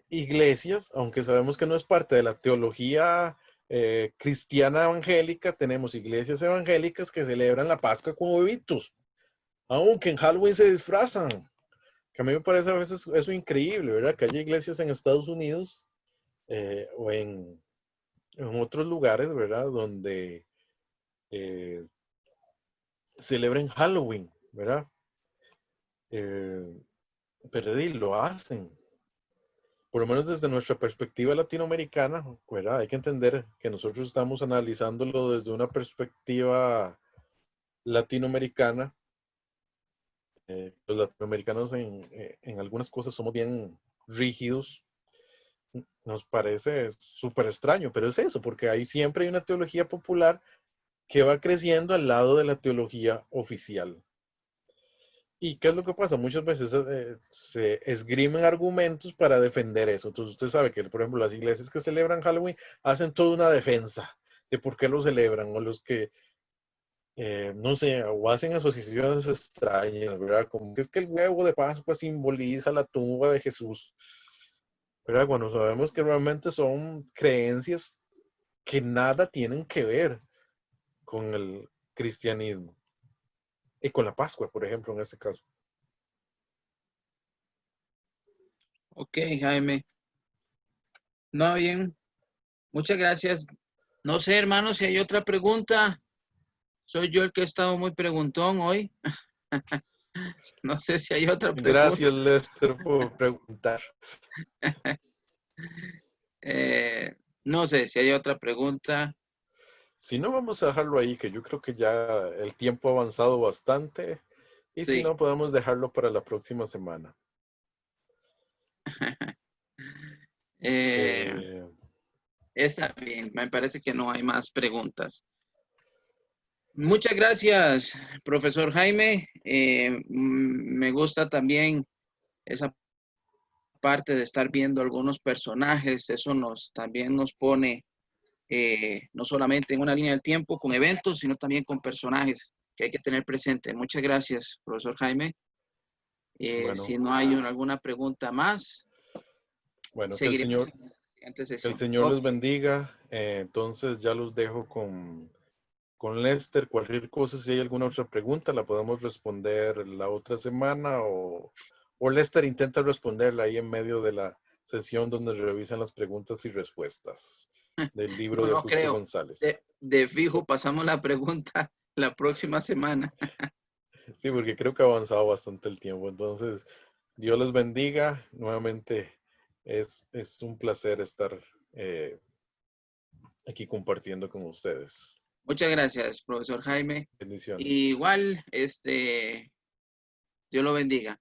iglesias, aunque sabemos que no es parte de la teología cristiana evangélica, tenemos iglesias evangélicas que celebran la Pascua con huevitos, aunque en Halloween se disfrazan, que a mí me parece a veces eso increíble, ¿verdad? Que haya iglesias en Estados Unidos o en otros lugares, ¿verdad? Donde eh, celebren Halloween, ¿verdad? Pero lo hacen. Por lo menos desde nuestra perspectiva latinoamericana, ¿verdad? Hay que entender que nosotros estamos analizándolo desde una perspectiva latinoamericana. Los latinoamericanos en algunas cosas somos bien rígidos. Nos parece súper extraño, pero es eso, porque siempre hay una teología popular que va creciendo al lado de la teología oficial. ¿Y qué es lo que pasa? Muchas veces se esgrimen argumentos para defender eso. Entonces usted sabe que, por ejemplo, las iglesias que celebran Halloween hacen toda una defensa de por qué lo celebran, o los que, no sé, o hacen asociaciones extrañas, ¿verdad? Como que es que el huevo de Pascua simboliza la tumba de Jesús, ¿verdad? Cuando sabemos que realmente son creencias que nada tienen que ver con el cristianismo y con la Pascua, por ejemplo, en este caso. Ok, Jaime. No, bien. Muchas gracias. No sé, hermano, si hay otra pregunta. Soy yo el que he estado muy preguntón hoy. No sé si hay otra pregunta. Gracias, Lester, por preguntar. No sé si hay otra pregunta. Si no, vamos a dejarlo ahí, que yo creo que ya el tiempo ha avanzado bastante. Y si Sí. no, podemos dejarlo para la próxima semana. Eh, Está bien, me parece que no hay más preguntas. Muchas gracias, profesor Jaime. Me gusta también esa parte de estar viendo algunos personajes. Eso también nos pone no solamente en una línea del tiempo con eventos, sino también con personajes que hay que tener presente. Muchas gracias, profesor Jaime. bueno, Si no hay alguna pregunta más, bueno, seguiremos en la siguiente que el sesión. Señor Ok, los bendiga. Entonces ya los dejo con con Lester. Cualquier cosa, si hay alguna otra pregunta, la podemos responder la otra semana o Lester intenta responderla ahí en medio de la sesión donde revisan las preguntas y respuestas del libro No, de no Justo creo. González. De fijo, pasamos la pregunta la próxima semana. Sí, porque creo que ha avanzado bastante el tiempo. Entonces, Dios les bendiga. Nuevamente, es un placer estar aquí compartiendo con ustedes. Muchas gracias, profesor Jaime. Bendiciones. Igual, Dios lo bendiga.